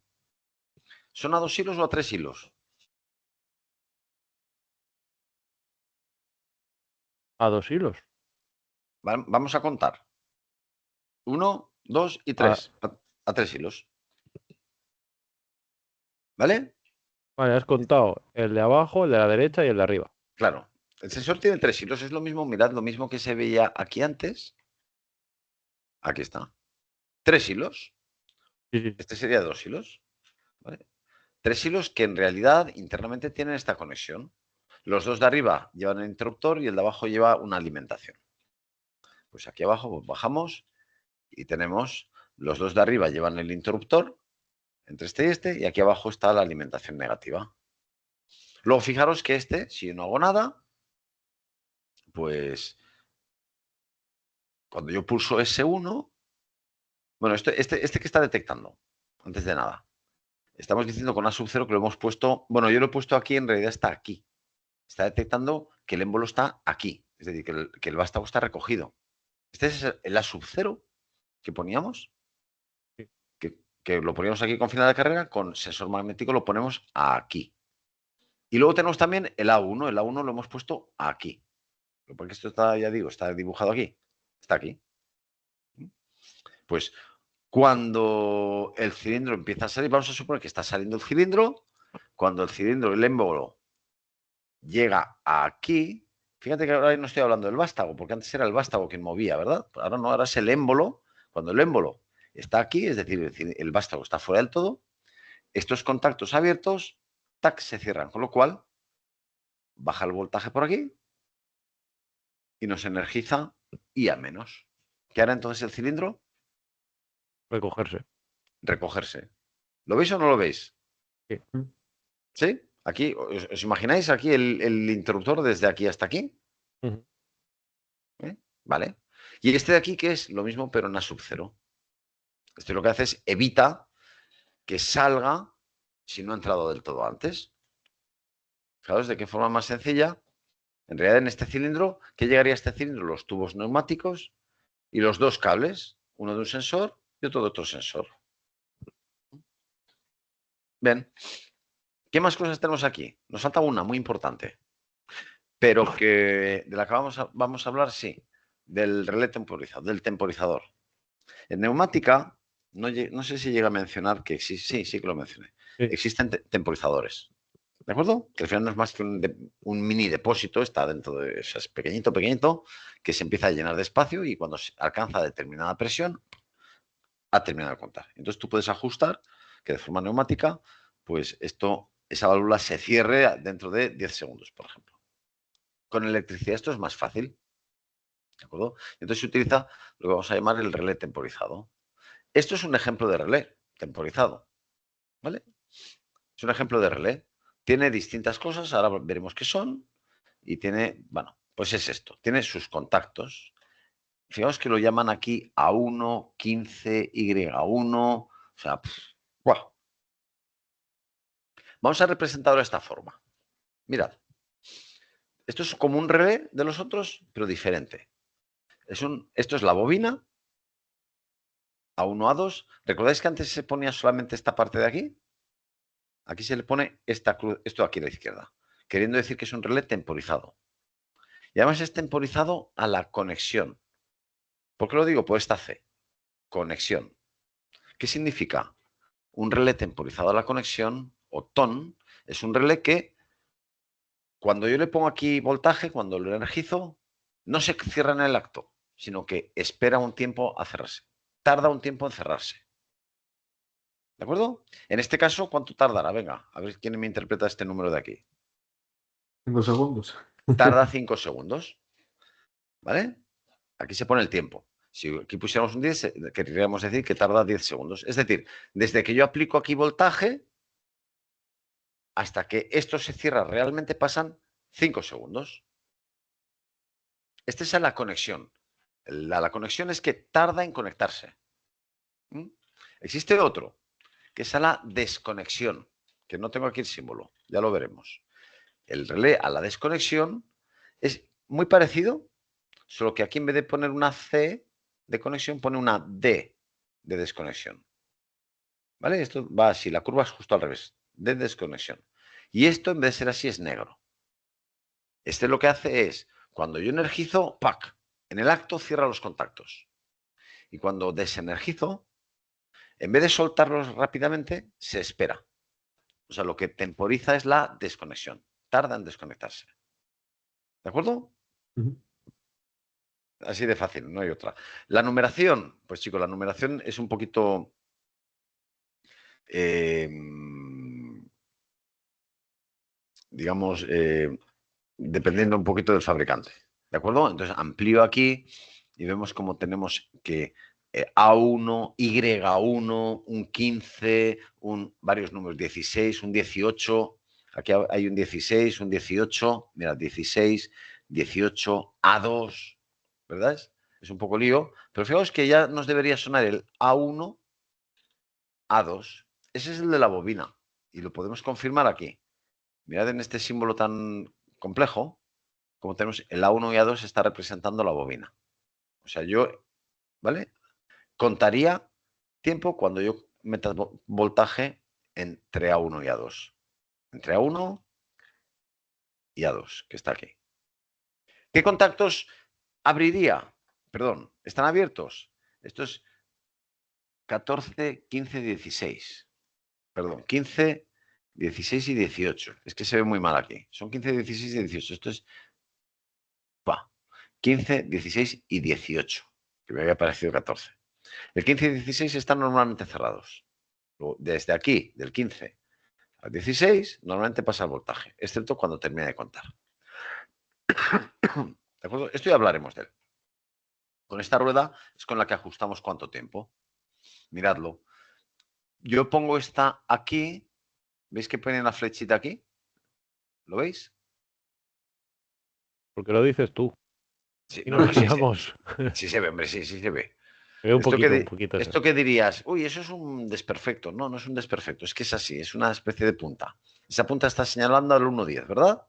Speaker 1: ¿Son a 2 hilos o a 3 hilos?
Speaker 2: A 2 hilos.
Speaker 1: Vamos a contar. 1, 2 y 3. A 3 hilos. ¿Vale?
Speaker 2: Vale, has contado el de abajo, el de la derecha y el de arriba.
Speaker 1: Claro. El sensor tiene 3 hilos. Es lo mismo, mirad, lo mismo que se veía aquí antes. Aquí está. 3 hilos.
Speaker 2: Sí, sí.
Speaker 1: Este sería 2 hilos. ¿Vale? 3 hilos que en realidad internamente tienen esta conexión. Los dos de arriba llevan el interruptor y el de abajo lleva una alimentación. Pues aquí abajo pues bajamos y tenemos los dos de arriba llevan el interruptor entre este y aquí abajo está la alimentación negativa. Luego fijaros que si yo no hago nada, pues cuando yo pulso S1, bueno, este que está detectando, antes de nada, estamos diciendo con A sub 0 que lo hemos puesto, bueno, yo lo he puesto aquí, en realidad está aquí. Está detectando que el émbolo está aquí, es decir, que el vástago está recogido. Este es el A sub 0 que poníamos,
Speaker 2: Sí.
Speaker 1: que lo poníamos aquí con final de carrera, con sensor magnético lo ponemos aquí. Y luego tenemos también el A1, el A1 lo hemos puesto aquí. Porque esto está, ya digo, está dibujado aquí, está aquí. Pues cuando el cilindro empieza a salir, vamos a suponer que está saliendo el cilindro, cuando el cilindro, el émbolo, llega aquí, fíjate que ahora no estoy hablando del vástago, porque antes era el vástago quien movía, ¿verdad? Ahora no, ahora es el émbolo. Cuando el émbolo está aquí, es decir, el vástago está fuera del todo, estos contactos abiertos, tac, se cierran, con lo cual baja el voltaje por aquí y nos energiza I a menos. ¿Qué hará entonces el cilindro?
Speaker 2: Recogerse.
Speaker 1: Recogerse. ¿Lo veis o no lo veis?
Speaker 2: Sí.
Speaker 1: ¿Sí? Aquí, ¿os imagináis aquí el interruptor desde aquí hasta aquí?
Speaker 2: Ujú.
Speaker 1: ¿Vale? Y este de aquí, que es lo mismo, pero en A sub 0. Esto lo que hace es evita que salga si no ha entrado del todo antes. Fijaos de qué forma más sencilla. En realidad, en este cilindro, ¿qué llegaría a este cilindro? Los tubos neumáticos y los dos cables, uno de un sensor y otro de otro sensor. Bien. ¿Qué más cosas tenemos aquí? Nos falta una muy importante, pero de la que vamos a hablar, sí, del relé temporizado, del temporizador. En neumática, no sé si llega a mencionar que existe, sí que lo mencioné,
Speaker 2: Sí.
Speaker 1: existen temporizadores, ¿de acuerdo? Que al final no es más que un mini depósito, está dentro de, es pequeñito, que se empieza a llenar de espacio y cuando se alcanza determinada presión, ha terminado de contar. Entonces tú puedes ajustar que de forma neumática, pues esa válvula se cierre dentro de 10 segundos, por ejemplo. Con electricidad esto es más fácil, ¿de acuerdo? Entonces se utiliza lo que vamos a llamar el relé temporizado. Esto es un ejemplo de relé temporizado, ¿vale? Es un ejemplo de relé. Tiene distintas cosas, ahora veremos qué son, y tiene, bueno, pues es esto, tiene sus contactos. Fijaos que lo llaman aquí A1, 15, Y1, o sea, ¡guau! Vamos a representarlo de esta forma. Mirad, esto es como un relé de los otros, pero diferente. Esto es la bobina, A1, A2. ¿Recordáis que antes se ponía solamente esta parte de aquí? Aquí se le pone esto aquí a la izquierda, queriendo decir que es un relé temporizado. Y además es temporizado a la conexión. ¿Por qué lo digo? Por esta C, conexión. ¿Qué significa? Un relé temporizado a la conexión, o TON, es un relé que cuando yo le pongo aquí voltaje, cuando lo energizo, no se cierra en el acto, sino que espera un tiempo a cerrarse. Tarda un tiempo en cerrarse. ¿De acuerdo? En este caso, ¿cuánto tardará? Venga, a ver quién me interpreta este número de aquí.
Speaker 3: 5 segundos.
Speaker 1: Tarda 5 segundos. ¿Vale? Aquí se pone el tiempo. Si aquí pusiéramos un 10, querríamos decir que tarda 10 segundos. Es decir, desde que yo aplico aquí voltaje hasta que esto se cierra realmente pasan 5 segundos. Esta es la conexión. La conexión es que tarda en conectarse. ¿Mm? Existe otro, que es a la desconexión, que no tengo aquí el símbolo, ya lo veremos. El relé a la desconexión es muy parecido, solo que aquí en vez de poner una C de conexión, pone una D de desconexión. ¿Vale? Esto va así, la curva es justo al revés. de desconexión. Y esto, en vez de ser así, es negro. Este lo que hace es, cuando yo energizo, ¡pac! En el acto cierra los contactos. Y cuando desenergizo, en vez de soltarlos rápidamente, se espera. O sea, lo que temporiza es la desconexión. Tarda en desconectarse. ¿De acuerdo? Así de fácil, no hay otra. La numeración, pues chicos, la numeración es un poquito... digamos, dependiendo un poquito del fabricante. ¿De acuerdo? Entonces amplío aquí y vemos cómo tenemos que A1, Y1, un 15, varios números, 16, un 18. Aquí hay un 16, un 18. Mira, 16, 18, A2. ¿Verdad? Es un poco lío. Pero fijaos que ya nos debería sonar el A1, A2. Ese es el de la bobina. Y lo podemos confirmar aquí. Mirad en este símbolo tan complejo, como tenemos el A1 y A2 está representando la bobina. O sea, yo, ¿vale? Contaría tiempo cuando yo meta voltaje entre A1 y A2. Entre A1 y A2, que está aquí. ¿Qué contactos abriría? Perdón, ¿están abiertos? Esto es 14, 15, 16. Perdón, 15, 16 y 18. Es que se ve muy mal aquí. Son 15, 16 y 18. Esto es 15, 16 y 18, que me había parecido 14. El 15 y 16 están normalmente cerrados. Luego, desde aquí, del 15 al 16, normalmente pasa el voltaje, excepto cuando termine de contar. ¿De acuerdo? Esto ya hablaremos de él. Con esta rueda es con la que ajustamos cuánto tiempo. Miradlo. Yo pongo esta aquí. ¿Veis que pone la flechita aquí? ¿Lo veis?
Speaker 2: Porque lo dices tú.
Speaker 1: Sí,
Speaker 2: Y
Speaker 1: no,
Speaker 2: nos
Speaker 1: no, sí,
Speaker 2: guiamos.
Speaker 1: sí se ve, hombre, sí se ve.
Speaker 2: Un
Speaker 1: Esto
Speaker 2: poquito.
Speaker 1: esto que dirías, uy, eso es un desperfecto. No, no es un desperfecto, es que es así, es una especie de punta. Esa punta está señalando al 1,10, ¿verdad?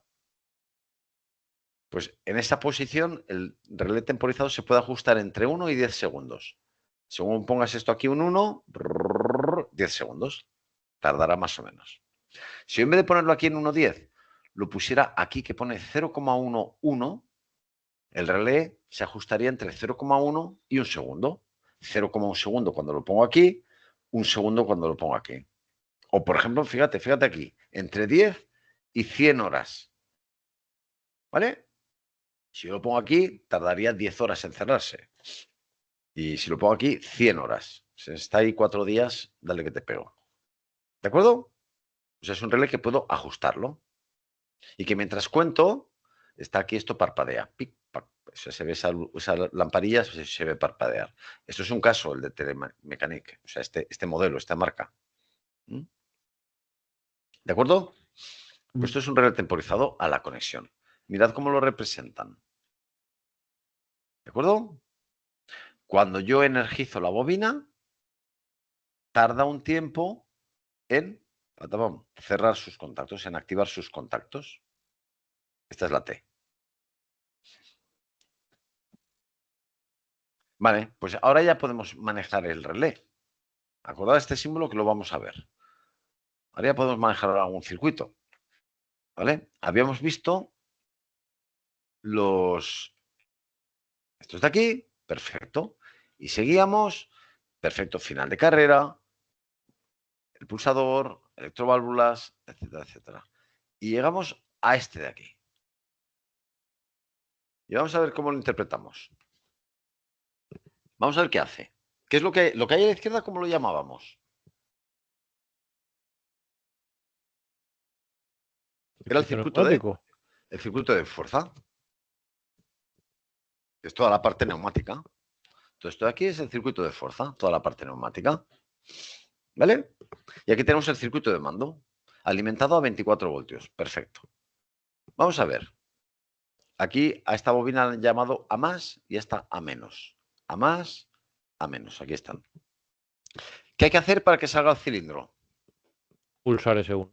Speaker 1: Pues en esta posición el relé temporizado se puede ajustar entre 1 y 10 segundos. Según pongas esto aquí un 1, 10 segundos. Tardará más o menos. Si yo en vez de ponerlo aquí en 1,10, lo pusiera aquí que pone 0,11, el relé se ajustaría entre 0,1 y un segundo. 0,1 segundo cuando lo pongo aquí, un segundo cuando lo pongo aquí. O, por ejemplo, fíjate aquí, entre 10 y 100 horas. ¿Vale? Si yo lo pongo aquí, tardaría 10 horas en cerrarse. Y si lo pongo aquí, 100 horas. Si está ahí 4 días, dale que te pego. ¿De acuerdo? O sea, es un relé que puedo ajustarlo. Y que mientras cuento, está aquí, esto parpadea. Pic, pac. O sea, se ve esa lamparilla, se ve parpadear. Esto es un caso, el de Telemecanique. O sea, este modelo, esta marca. ¿Mm? ¿De acuerdo? Pues esto es un relé temporizado a la conexión. Mirad cómo lo representan. ¿De acuerdo? Cuando yo energizo la bobina, tarda un tiempo en cerrar sus contactos, en activar sus contactos. Esta es la T. Vale, pues ahora ya podemos manejar el relé. Acordad este símbolo que lo vamos a ver. Ahora ya podemos manejar algún circuito. ¿Vale? Habíamos visto estos de aquí, perfecto. Y seguíamos, perfecto, final de carrera, el pulsador, electroválvulas, etcétera, etcétera. Y llegamos a este de aquí. Y vamos a ver cómo lo interpretamos. Vamos a ver qué hace. ¿Qué es lo que hay a la izquierda? ¿Cómo lo llamábamos? Era el circuito de fuerza. Es toda la parte neumática. Entonces, esto de aquí es el circuito de fuerza, toda la parte neumática. ¿Vale? Y aquí tenemos el circuito de mando, alimentado a 24 voltios. Perfecto. Vamos a ver. Aquí a esta bobina la han llamado a más y a esta a menos. A más, a menos. Aquí están. ¿Qué hay que hacer para que salga el cilindro?
Speaker 2: Pulsar ese 1.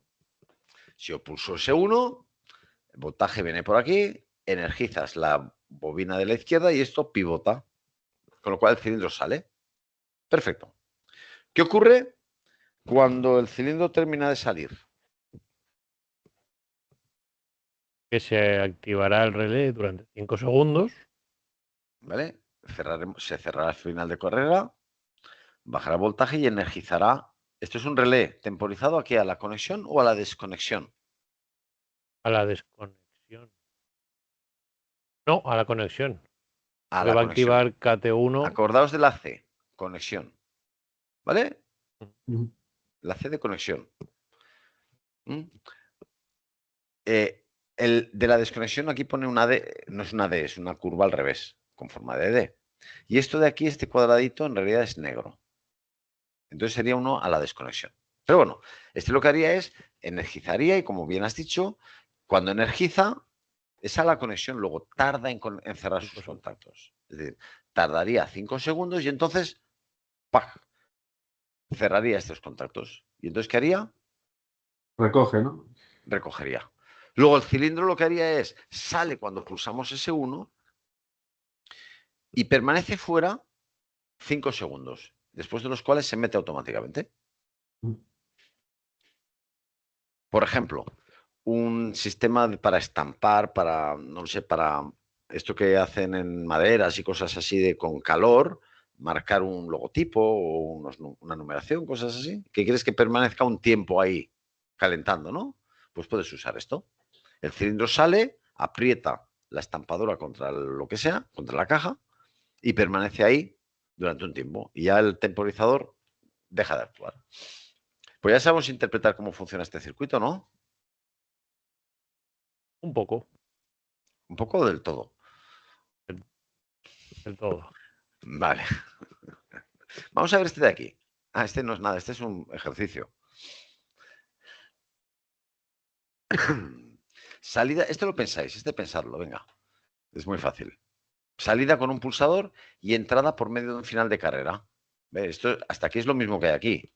Speaker 1: Si yo pulso ese 1, el voltaje viene por aquí, energizas la bobina de la izquierda y esto pivota, con lo cual el cilindro sale. Perfecto. ¿Qué ocurre cuando el cilindro termina de salir?
Speaker 2: que se activará el relé durante 5 segundos.
Speaker 1: ¿Vale? Se cerrará el final de carrera, bajará el voltaje y energizará. Esto es un relé temporizado aquí a la conexión o a la desconexión.
Speaker 2: A la desconexión. No, a la conexión.
Speaker 1: A
Speaker 2: Porque
Speaker 1: la
Speaker 2: va a
Speaker 1: conexión.
Speaker 2: activar KT1.
Speaker 1: Acordaos de la C, conexión. ¿Vale?
Speaker 3: Ujú.
Speaker 1: La C de conexión. ¿Mm? El de la desconexión aquí pone una D, no es una D, es una curva al revés, con forma de D. Y esto de aquí, este cuadradito, en realidad es negro. Entonces sería uno a la desconexión. Pero bueno, este lo que haría es energizaría y como bien has dicho, cuando energiza es a la conexión, luego tarda en cerrar sus contactos. Es decir, tardaría 5 segundos y entonces ¡pac! Cerraría estos contactos. ¿Y entonces qué haría?
Speaker 3: Recoge, ¿no?
Speaker 1: Recogería. Luego el cilindro lo que haría es, sale cuando pulsamos S1 y permanece fuera 5 segundos, después de los cuales se mete automáticamente. Por ejemplo, un sistema para estampar, para, no lo sé, para esto que hacen en maderas y cosas así de con calor, marcar un logotipo o una numeración, cosas así, que quieres que permanezca un tiempo ahí calentando, ¿no? Pues puedes usar esto. El cilindro sale, aprieta la estampadora contra lo que sea, contra la caja, y permanece ahí durante un tiempo. Y ya el temporizador deja de actuar. Pues ya sabemos interpretar cómo funciona este circuito, ¿no?
Speaker 2: Un poco,
Speaker 1: Un poco del todo.
Speaker 2: del todo.
Speaker 1: Vale. Vamos a ver este de aquí. Ah, este no es nada, este es un ejercicio. Salida, este lo pensáis, este pensadlo, venga. Es muy fácil. Salida con un pulsador y entrada por medio de un final de carrera. ¿Ve? Esto hasta aquí es lo mismo que hay aquí.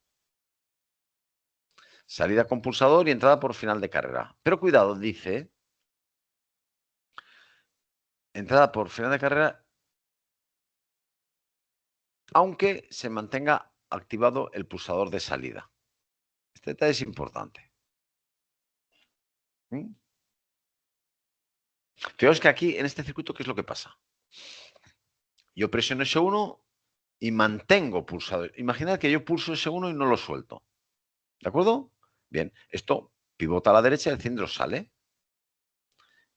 Speaker 1: Salida con pulsador y entrada por final de carrera. Pero cuidado, dice, entrada por final de carrera, aunque se mantenga activado el pulsador de salida. Este detalle es importante. ¿Mm? Fijaos que aquí, en este circuito, ¿qué es lo que pasa? Yo presiono S1 y mantengo pulsado. Imaginad que yo pulso S1 y no lo suelto. ¿De acuerdo? Bien, esto pivota a la derecha y el cilindro sale.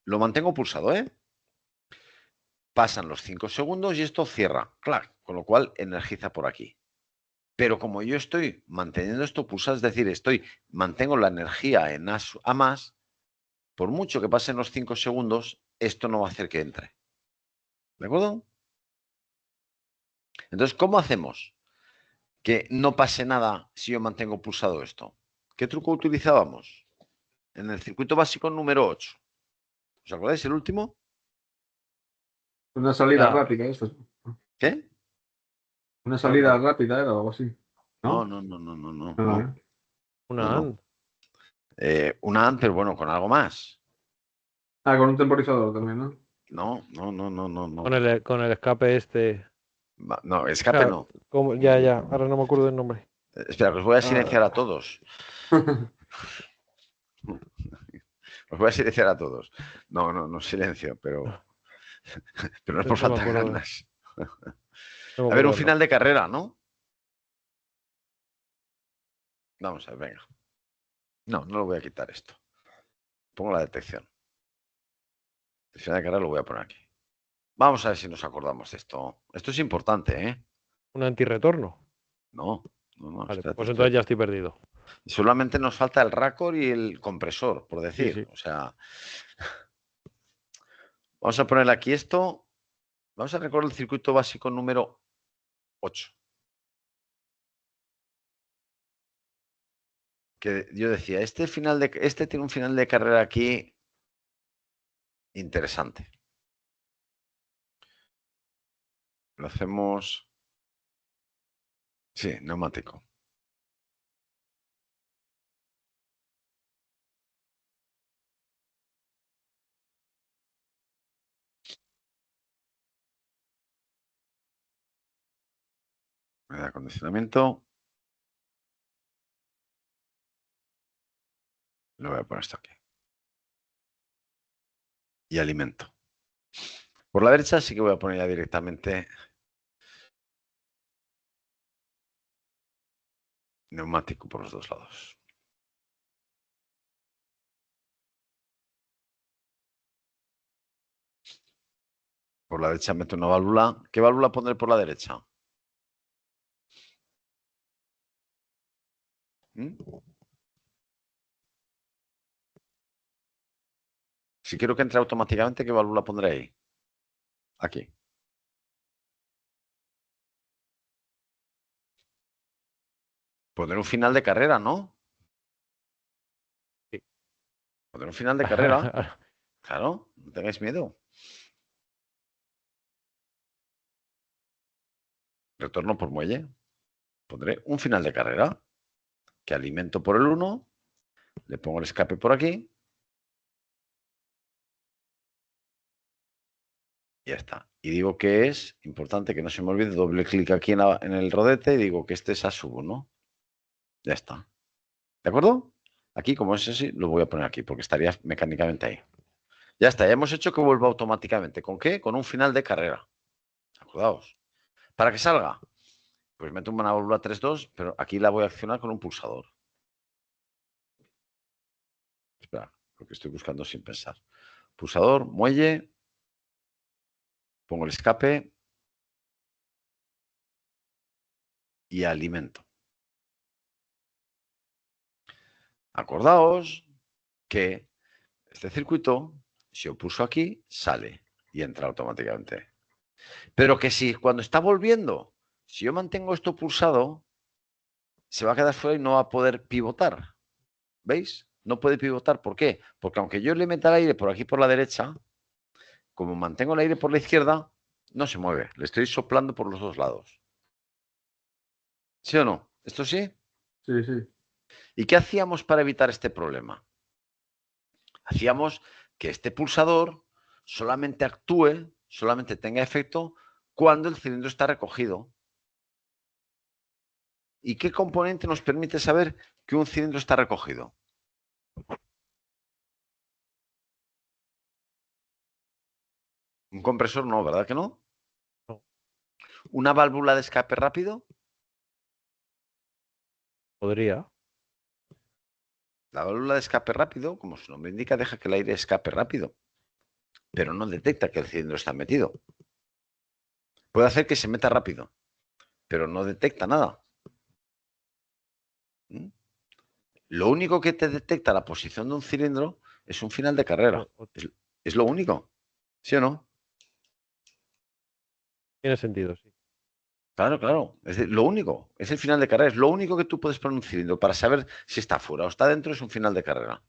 Speaker 1: Lo mantengo pulsado, ¿eh? Pasan los 5 segundos y esto cierra, claro, con lo cual energiza por aquí. Pero como yo estoy manteniendo esto pulsado, es decir, mantengo la energía en A más, por mucho que pasen los 5 segundos, esto no va a hacer que entre. ¿De acuerdo? Entonces, ¿cómo hacemos que no pase nada si yo mantengo pulsado esto? ¿Qué truco utilizábamos? En el circuito básico número 8. ¿Os acordáis el último?
Speaker 3: Una salida
Speaker 2: Una,
Speaker 3: rápida, esto.
Speaker 1: ¿Qué?
Speaker 3: Una
Speaker 1: No, no,
Speaker 3: salida rápida era o algo así.
Speaker 1: no,
Speaker 3: ¿No?
Speaker 1: no, no, no, no, no,
Speaker 3: No,
Speaker 1: no,
Speaker 3: ¿eh?
Speaker 1: no,
Speaker 2: una
Speaker 1: no.
Speaker 2: AND.
Speaker 1: Una AND, pero bueno, con algo más.
Speaker 3: Ah, con un temporizador también, ¿no?
Speaker 1: No, no, no, no, no, no.
Speaker 2: Con el escape este.
Speaker 1: No, escape no.
Speaker 2: Ya, ya, ahora no me acuerdo del nombre.
Speaker 1: Espera, que os voy a silenciar a
Speaker 2: Ah,
Speaker 1: todos. Os voy a silenciar a todos. No, no, no silencio, pero no es por
Speaker 2: no me
Speaker 1: falta de
Speaker 2: acuerdo,
Speaker 1: ganas.
Speaker 2: no me
Speaker 1: A ver,
Speaker 2: acuerdo
Speaker 1: un
Speaker 2: del
Speaker 1: final
Speaker 2: nombre.
Speaker 1: de carrera, ¿no? Vamos a ver, venga. No, no lo voy a quitar esto. Pongo la detección. El final de carrera lo voy a poner aquí. Vamos a ver si nos acordamos de esto. Esto es importante, ¿eh?
Speaker 2: Un antirretorno.
Speaker 1: No, no, no,
Speaker 2: Vale,
Speaker 1: espérate,
Speaker 2: pues entonces
Speaker 1: espérate.
Speaker 2: ya estoy perdido.
Speaker 1: Solamente nos falta el raccord y el compresor, por
Speaker 2: Sí,
Speaker 1: decir.
Speaker 2: sí.
Speaker 1: O sea, vamos a ponerle aquí esto. Vamos a recordar el circuito básico número 8. Que yo decía, este tiene un final de carrera aquí interesante. Lo hacemos. Sí, neumático. Me da acondicionamiento. Lo voy a poner esto aquí. y alimento. Por la derecha sí que voy a poner ya directamente neumático por los dos lados. Por la derecha meto una válvula. ¿Qué válvula pondré por la derecha? ¿Mm? Si quiero que entre automáticamente, ¿qué válvula pondré ahí? Aquí. Pondré un final de carrera, ¿no?
Speaker 2: Sí.
Speaker 1: Pondré un final de carrera. Claro, no tengáis miedo. Retorno por muelle. Pondré un final de carrera que alimento por el 1. Le pongo el escape por aquí. Y ya está. Y digo que es importante que no se me olvide, doble clic aquí en el rodete y digo que este es a subo, ¿no? Ya está. ¿De acuerdo? Aquí, como es así, lo voy a poner aquí porque estaría mecánicamente ahí. Ya está, ya hemos hecho que vuelva automáticamente. ¿Con qué? Con un final de carrera. Acordaos. Para que salga, pues meto una válvula 3.2, pero aquí la voy a accionar con un pulsador. Espera, porque estoy buscando sin pensar. Pulsador, muelle, pongo el escape y alimento. Acordaos que este circuito, si yo pulso aquí, sale y entra automáticamente. Pero que si cuando está volviendo, si yo mantengo esto pulsado, se va a quedar fuera y no va a poder pivotar. ¿Veis? No puede pivotar. ¿Por qué? Porque aunque yo le meta el aire por aquí por la derecha, como mantengo el aire por la izquierda, no se mueve. Le estoy soplando por los dos lados. ¿Sí o no? ¿Esto sí?
Speaker 3: Sí, sí.
Speaker 1: ¿Y qué hacíamos para evitar este problema? Hacíamos que este pulsador solamente actúe, solamente tenga efecto cuando el cilindro está recogido. ¿Y qué componente nos permite saber que un cilindro está recogido? Un compresor no, ¿verdad que no?
Speaker 2: No.
Speaker 1: ¿Una válvula de escape rápido?
Speaker 2: Podría.
Speaker 1: La válvula de escape rápido, como su nombre indica, deja que el aire escape rápido, pero no detecta que el cilindro está metido. Puede hacer que se meta rápido, pero no detecta nada. ¿Mm? Lo único que te detecta la posición de un cilindro es un final de carrera. Es lo único. ¿Sí o no?
Speaker 2: Tiene sentido, sí.
Speaker 1: Claro, claro. Es lo único. Es el final de carrera. Es lo único que tú puedes poner en un cilindro para saber si está fuera o está dentro. Es un final de carrera.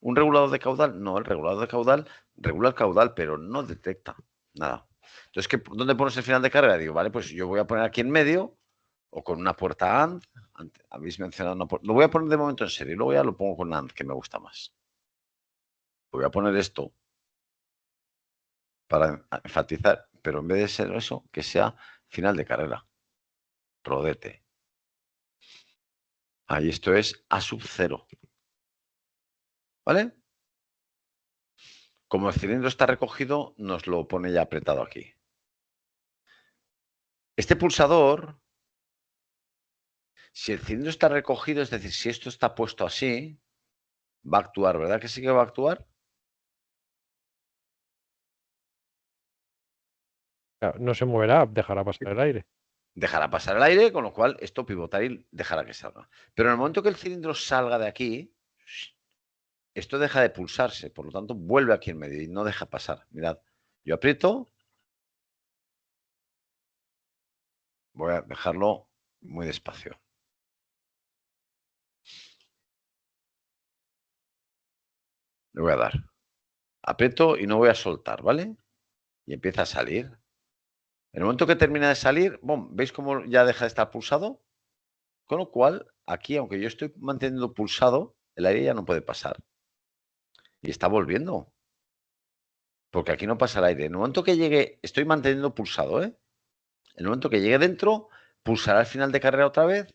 Speaker 1: ¿Un regulador de caudal? No, el regulador de caudal regula el caudal, pero no detecta nada. Entonces, ¿dónde pones el final de carrera? Digo, vale, pues yo voy a poner aquí en medio o con una puerta AND. Habéis mencionado una puerta. Lo voy a poner de momento en serio. Luego ya lo pongo con AND, que me gusta más. Voy a poner esto para enfatizar, pero en vez de ser eso, que sea final de carrera. Rodete. Ahí esto es A sub 0. ¿Vale? Como el cilindro está recogido, nos lo pone ya apretado aquí. Este pulsador, si el cilindro está recogido, es decir, si esto está puesto así, va a actuar, ¿verdad que sí que va a actuar?
Speaker 2: Claro, no se moverá, dejará pasar el aire.
Speaker 1: Dejará pasar el aire, con lo cual esto pivotará y dejará que salga. Pero en el momento que el cilindro salga de aquí, esto deja de pulsarse, por lo tanto vuelve aquí en medio y no deja pasar. Mirad, yo aprieto, voy a dejarlo muy despacio. Le voy a dar. Aprieto y no voy a soltar, ¿vale? Y empieza a salir. En el momento que termina de salir, ¡bum! ¿Veis cómo ya deja de estar pulsado? Con lo cual, aquí, aunque yo estoy manteniendo pulsado, el aire ya no puede pasar. Y está volviendo. Porque aquí no pasa el aire. En el momento que llegue, estoy manteniendo pulsado, ¿eh? En el momento que llegue dentro, pulsará al final de carrera otra vez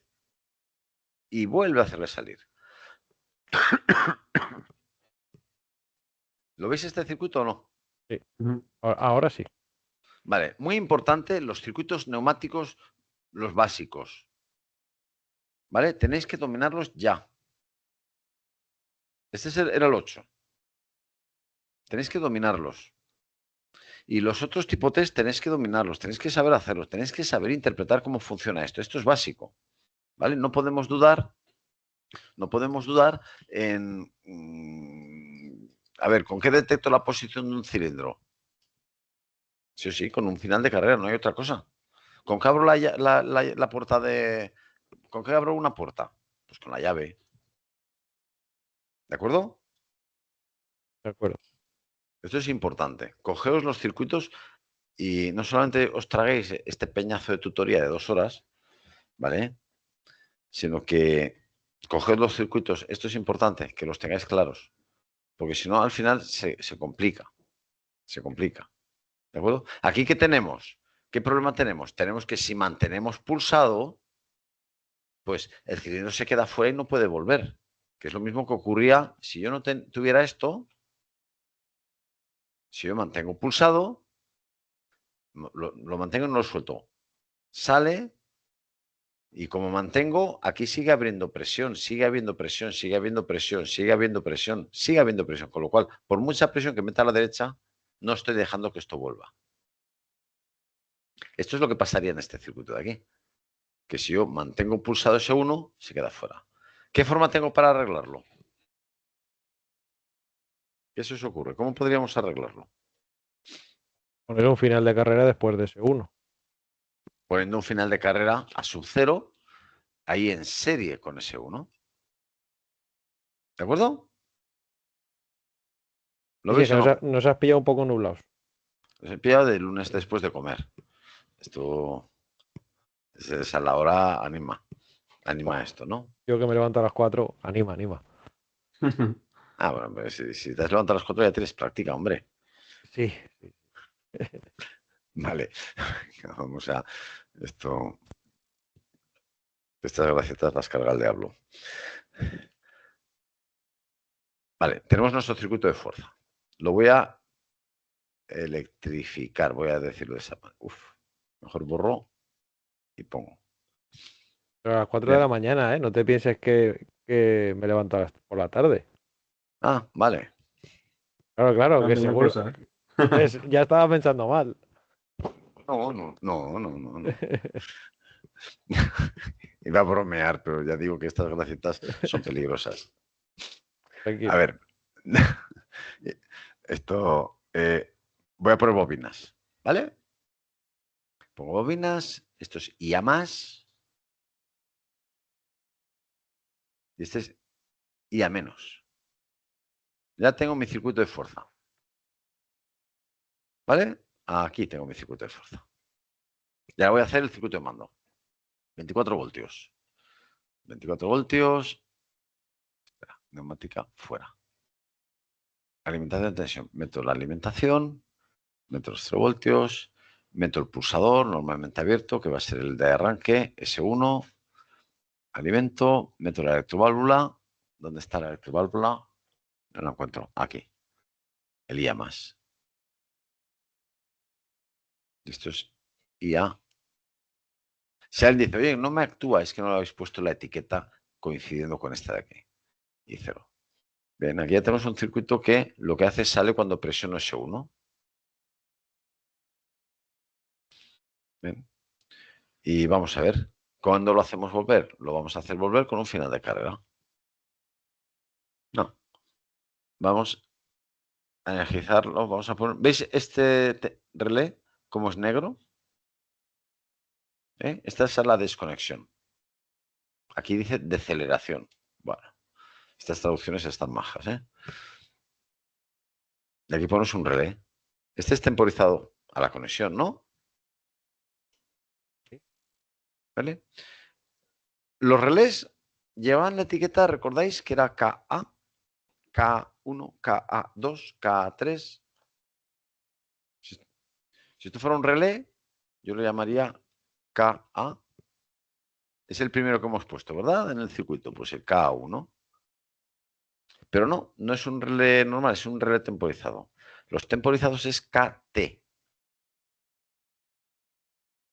Speaker 1: y vuelve a hacerle salir. ¿Lo veis este circuito o no?
Speaker 2: Sí.
Speaker 3: Ujú.
Speaker 2: Ahora sí.
Speaker 1: Vale, muy importante, los circuitos neumáticos, los básicos. ¿Vale? Tenéis que dominarlos ya. Este era el 8. Tenéis que dominarlos. Y los otros tipo test tenéis que dominarlos, tenéis que saber hacerlos, tenéis que saber interpretar cómo funciona esto. Esto es básico. ¿Vale? No podemos dudar en... a ver, ¿con qué detecto la posición de un cilindro? Sí o sí, con un final de carrera, no hay otra cosa. ¿Con qué abro la puerta de... ¿Con qué abro una puerta? Pues con la llave. ¿De acuerdo?
Speaker 2: De acuerdo.
Speaker 1: Esto es importante. Cogeos los circuitos y no solamente os traguéis este peñazo de tutoría de 2 horas, ¿vale? Sino que coged los circuitos. Esto es importante, que los tengáis claros. Porque si no, al final se complica. Se complica. ¿De acuerdo? Aquí, ¿qué tenemos? ¿Qué problema tenemos? Tenemos que si mantenemos pulsado, pues el cilindro se queda fuera y no puede volver. Que es lo mismo que ocurría si yo no tuviera esto. Si yo mantengo pulsado, lo mantengo y no lo suelto. Sale y como mantengo, aquí sigue habiendo presión, sigue habiendo presión, sigue habiendo presión, sigue habiendo presión, sigue habiendo presión. Con lo cual, por mucha presión que meta a la derecha, no estoy dejando que esto vuelva. Esto es lo que pasaría en este circuito de aquí. Que si yo mantengo pulsado ese 1, se queda fuera. ¿Qué forma tengo para arreglarlo? ¿Qué se os ocurre? ¿Cómo podríamos arreglarlo?
Speaker 2: Poner un final de carrera después de ese 1.
Speaker 1: Poniendo un final de carrera a sub 0, ahí en serie con ese 1. ¿De acuerdo? ¿Lo
Speaker 2: Sí, es
Speaker 1: veis
Speaker 2: que
Speaker 1: o no?
Speaker 2: nos has pillado un poco nublados.
Speaker 1: Os he pillado de lunes después de comer. Esto es a la hora anima. Anima esto, ¿no?
Speaker 2: Yo que me levanto a las 4, anima, anima.
Speaker 1: Ah, bueno, pues si te has levantado a las 4 ya tienes práctica, hombre.
Speaker 2: Sí, sí.
Speaker 1: Vale. Vamos a esto. Estas gracietas las carga el diablo. Vale, tenemos nuestro circuito de fuerza. Lo voy a electrificar, voy a decirlo de esa manera. Uf, mejor borro y pongo.
Speaker 2: Pero a las 4 de la
Speaker 1: Bien.
Speaker 2: mañana, ¿eh? No te pienses que me levanto por la tarde.
Speaker 1: Ah, vale.
Speaker 2: Claro, claro, que
Speaker 3: Cambia la
Speaker 2: seguro.
Speaker 3: cosa, ¿eh?
Speaker 2: Ya estaba pensando mal.
Speaker 1: No, no, no, no, no, no. Iba a bromear, pero ya digo que estas gracietas son peligrosas. A
Speaker 2: Tranquilo.
Speaker 1: ver, esto, voy a poner bobinas, ¿vale? Pongo bobinas, esto es IA más, y este es IA menos. Ya tengo mi circuito de fuerza, ¿vale? Aquí tengo mi circuito de fuerza. Ya voy a hacer el circuito de mando. 24 voltios. 24 voltios. Espera, neumática fuera. Alimentación de tensión. Meto la alimentación, meto los 0 voltios, meto el pulsador normalmente abierto, que va a ser el de arranque, S1. Alimento, meto la electroválvula. ¿Dónde está la electroválvula? No la encuentro. Aquí. El IA más. Esto es IA. Si alguien dice, oye, no me actúa, es que no le habéis puesto la etiqueta coincidiendo con esta de aquí. Y 0. Bien, aquí ya tenemos un circuito que lo que hace es sale cuando presiono S1. Bien. Y vamos a ver, ¿cuándo lo hacemos volver? Lo vamos a hacer volver con un final de carrera. No. Vamos a energizarlo. Vamos a poner. ¿Veis este relé? Como es negro. Esta es la desconexión. Aquí dice deceleración. Bueno, estas traducciones están majas, ¿eh? Y aquí ponemos un relé. Este es temporizado a la conexión, ¿no? ¿Vale? Los relés llevan la etiqueta, ¿recordáis que era KA? K1, KA2, KA3. Si esto fuera un relé, yo lo llamaría KA. Es el primero que hemos puesto, ¿verdad? En el circuito, pues el KA1. Pero no, no es un relé normal, es un relé temporizado. Los temporizados es KT.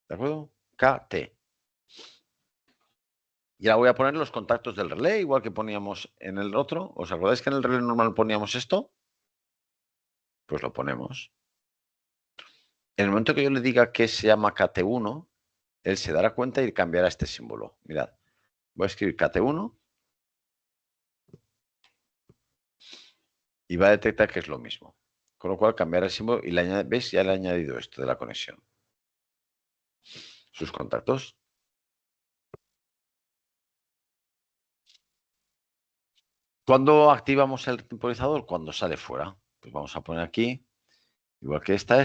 Speaker 1: ¿De acuerdo? KT. Y ahora voy a poner los contactos del relé, igual que poníamos en el otro. ¿Os acordáis que en el relé normal poníamos esto? Pues lo ponemos. En el momento que yo le diga que se llama KT1, él se dará cuenta y cambiará este símbolo. Mirad, voy a escribir KT1 y va a detectar que es lo mismo. Con lo cual cambiará el símbolo y ¿veis? Ya le he añadido esto de la conexión. Sus contactos. ¿Cuándo activamos el temporizador? Cuando sale fuera. Pues vamos a poner aquí, igual que está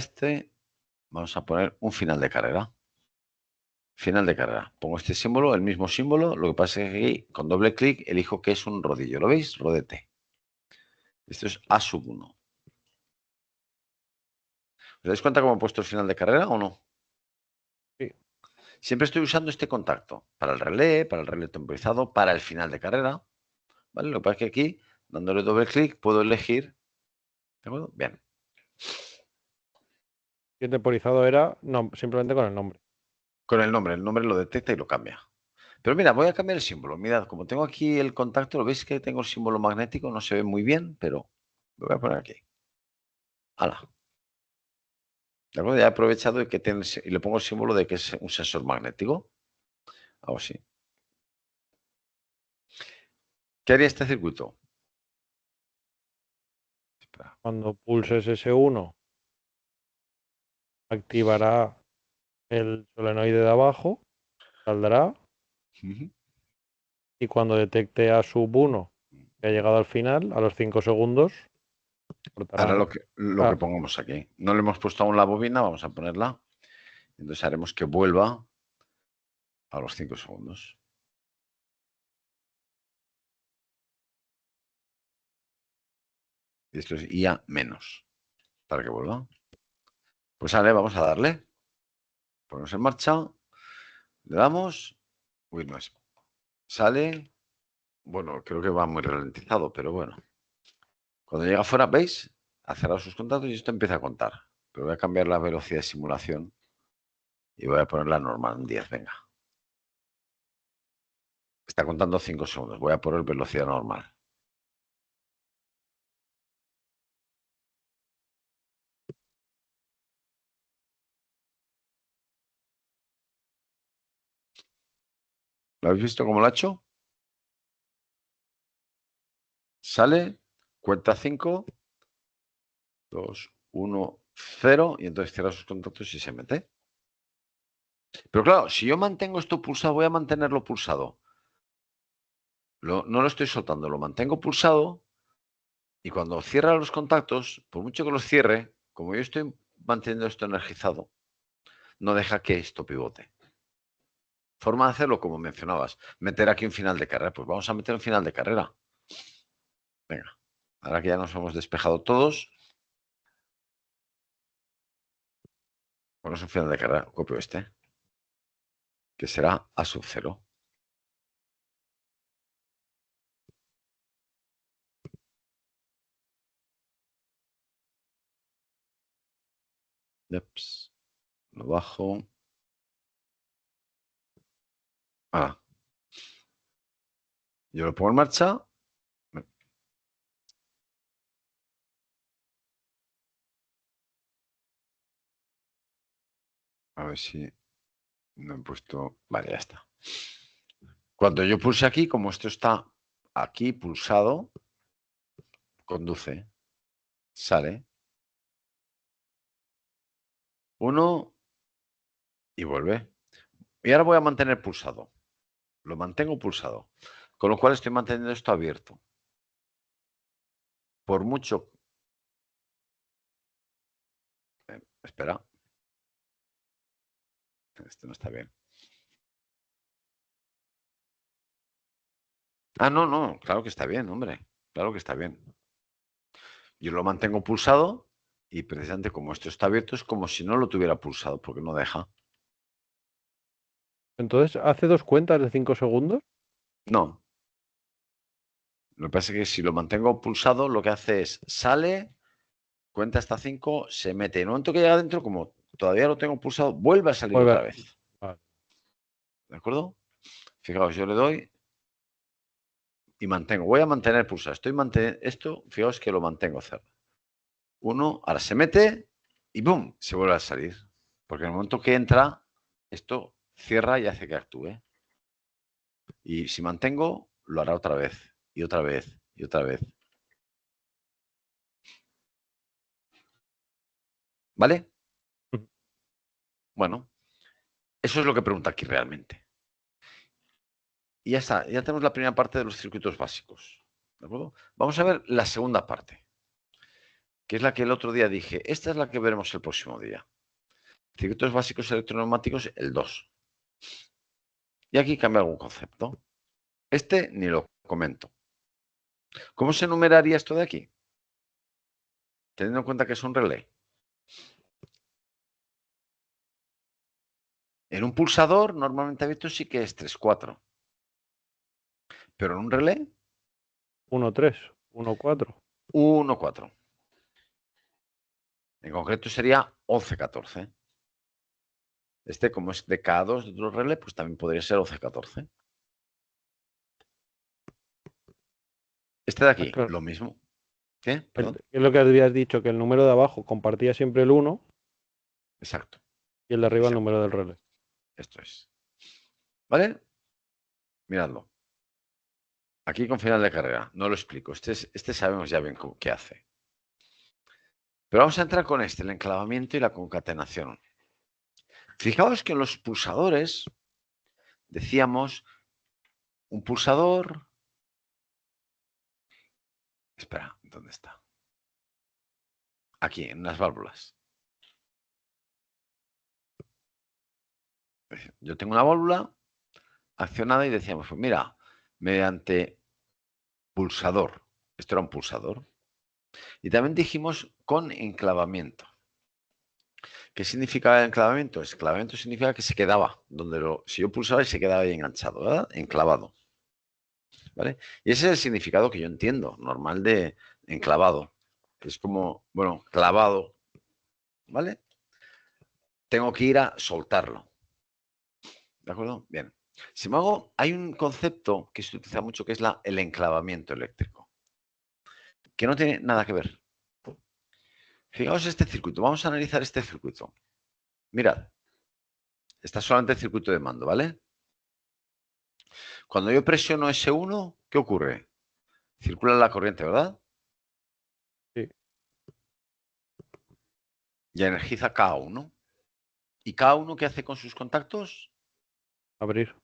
Speaker 1: vamos a poner un final de carrera. Final de carrera. Pongo este símbolo, el mismo símbolo. Lo que pasa es que aquí, con doble clic, elijo que es un rodillo. ¿Lo veis? Rodete. Esto es A1. ¿Os dais cuenta cómo he puesto el final de carrera o no?
Speaker 2: Sí.
Speaker 1: Siempre estoy usando este contacto para el relé temporizado, para el final de carrera. ¿Vale? Lo que pasa es que aquí, dándole doble clic, puedo elegir. ¿De acuerdo? Bien.
Speaker 2: Y el temporizado era simplemente con el nombre.
Speaker 1: Con el nombre lo detecta y lo cambia. Pero mira, voy a cambiar el símbolo. Mirad, como tengo aquí el contacto, ¿lo veis que tengo el símbolo magnético? No se ve muy bien, pero lo voy a poner aquí. ¡Hala! ¿De acuerdo? Ya he aprovechado y le pongo el símbolo de que es un sensor magnético. Hago así. ¿Qué haría este circuito? Espera.
Speaker 2: Cuando pulses S1, activará el solenoide de abajo, saldrá, y cuando detecte a sub1 que ha llegado al final, a los 5 segundos, cortará.
Speaker 1: Ahora lo que pongamos aquí. No le hemos puesto aún la bobina, vamos a ponerla. Entonces haremos que vuelva a los 5 segundos. Y esto es IA menos, para que vuelva. Pues vale, vamos a darle. Ponemos en marcha. Le damos. Uy, no es. Sale. Bueno, creo que va muy ralentizado, pero bueno. Cuando llega afuera, ¿veis? Ha cerrado sus contactos y esto empieza a contar. Pero voy a cambiar la velocidad de simulación y voy a ponerla normal en 10, venga. Está contando 5 segundos. Voy a poner velocidad normal. ¿Lo habéis visto cómo lo ha hecho? Sale, cuenta 5, 2, 1, 0 y entonces cierra sus contactos y se mete. Pero claro, si yo mantengo esto pulsado, voy a mantenerlo pulsado. No lo estoy soltando, lo mantengo pulsado y cuando cierra los contactos, por mucho que los cierre, como yo estoy manteniendo esto energizado, no deja que esto pivote. Forma de hacerlo como mencionabas, meter aquí un final de carrera. Pues vamos a meter un final de carrera. Venga, ahora que ya nos hemos despejado todos, ponemos un final de carrera, copio este, que será A0. Yeps. Lo bajo. Ah. Yo lo pongo en marcha. A ver si no he puesto. Vale, ya está. Cuando yo pulse aquí, como esto está aquí pulsado, conduce, sale. 1 y vuelve. Y ahora voy a mantener pulsado. Lo mantengo pulsado. Con lo cual estoy manteniendo esto abierto. Por mucho. Espera. Esto no está bien. Ah, no. Claro que está bien, hombre. Claro que está bien. Yo lo mantengo pulsado y precisamente como esto está abierto es como si no lo tuviera pulsado porque no deja.
Speaker 2: Entonces, ¿hace 2 cuentas de 5 segundos?
Speaker 1: No. Lo que pasa es que si lo mantengo pulsado, lo que hace es sale, cuenta hasta 5, se mete. En el momento que llega adentro, como todavía lo tengo pulsado, vuelve a salir
Speaker 2: Vuelve a-
Speaker 1: otra vez.
Speaker 2: Vale.
Speaker 1: ¿De acuerdo? Fijaos, yo le doy y mantengo. Voy a mantener pulsado. Estoy manteniendo esto, fijaos que lo mantengo cerrado. 1, ahora se mete y ¡pum! Se vuelve a salir. Porque en el momento que entra, esto cierra y hace que actúe. Y si mantengo, lo hará otra vez, y otra vez, y otra vez. ¿Vale?
Speaker 2: Ujú.
Speaker 1: Bueno, eso es lo que pregunta aquí realmente. Y ya está, ya tenemos la primera parte de los circuitos básicos. ¿De acuerdo? Vamos a ver la segunda parte, que es la que el otro día dije. Esta es la que veremos el próximo día. Circuitos básicos electroneumáticos, el 2. Y aquí cambia algún concepto. Este ni lo comento. ¿Cómo se numeraría esto de aquí? Teniendo en cuenta que es un relé. En un pulsador, normalmente abierto sí que es 3-4. Pero en un relé,
Speaker 2: 1-3, 1-4.
Speaker 1: 1-4. En concreto sería 11-14. Este, como es de K2 de otro relé, pues también podría ser 11-14. Este de aquí,
Speaker 2: Claro.
Speaker 1: lo mismo. ¿Qué? Perdón.
Speaker 2: Es lo que habías dicho, que el número de abajo compartía siempre el 1
Speaker 1: Exacto.
Speaker 2: y el de arriba el
Speaker 1: Exacto.
Speaker 2: número del relé.
Speaker 1: Esto es. ¿Vale? Miradlo. Aquí con final de carrera. No lo explico. Este sabemos ya bien qué hace. Pero vamos a entrar con este, el enclavamiento y la concatenación. Fijaos que en los pulsadores decíamos un pulsador. Espera, ¿dónde está? Aquí, en las válvulas. Yo tengo una válvula accionada y decíamos, pues mira, mediante pulsador. Esto era un pulsador. Y también dijimos con enclavamiento. ¿Qué significaba el enclavamiento? Enclavamiento significa que se quedaba si yo pulsaba y se quedaba ahí enganchado, ¿verdad? Enclavado. ¿Vale? Y ese es el significado que yo entiendo, normal de enclavado. Es como, bueno, clavado, ¿vale? Tengo que ir a soltarlo. ¿De acuerdo? Bien. Sin embargo, hay un concepto que se utiliza mucho que es el enclavamiento eléctrico, que no tiene nada que ver. Fijaos este circuito. Vamos a analizar este circuito. Mirad. Está solamente el circuito de mando, ¿vale? Cuando yo presiono S1, ¿qué ocurre? Circula la corriente, ¿verdad?
Speaker 2: Sí.
Speaker 1: Y energiza K1. ¿Y K1 qué hace con sus contactos?
Speaker 2: Abrir.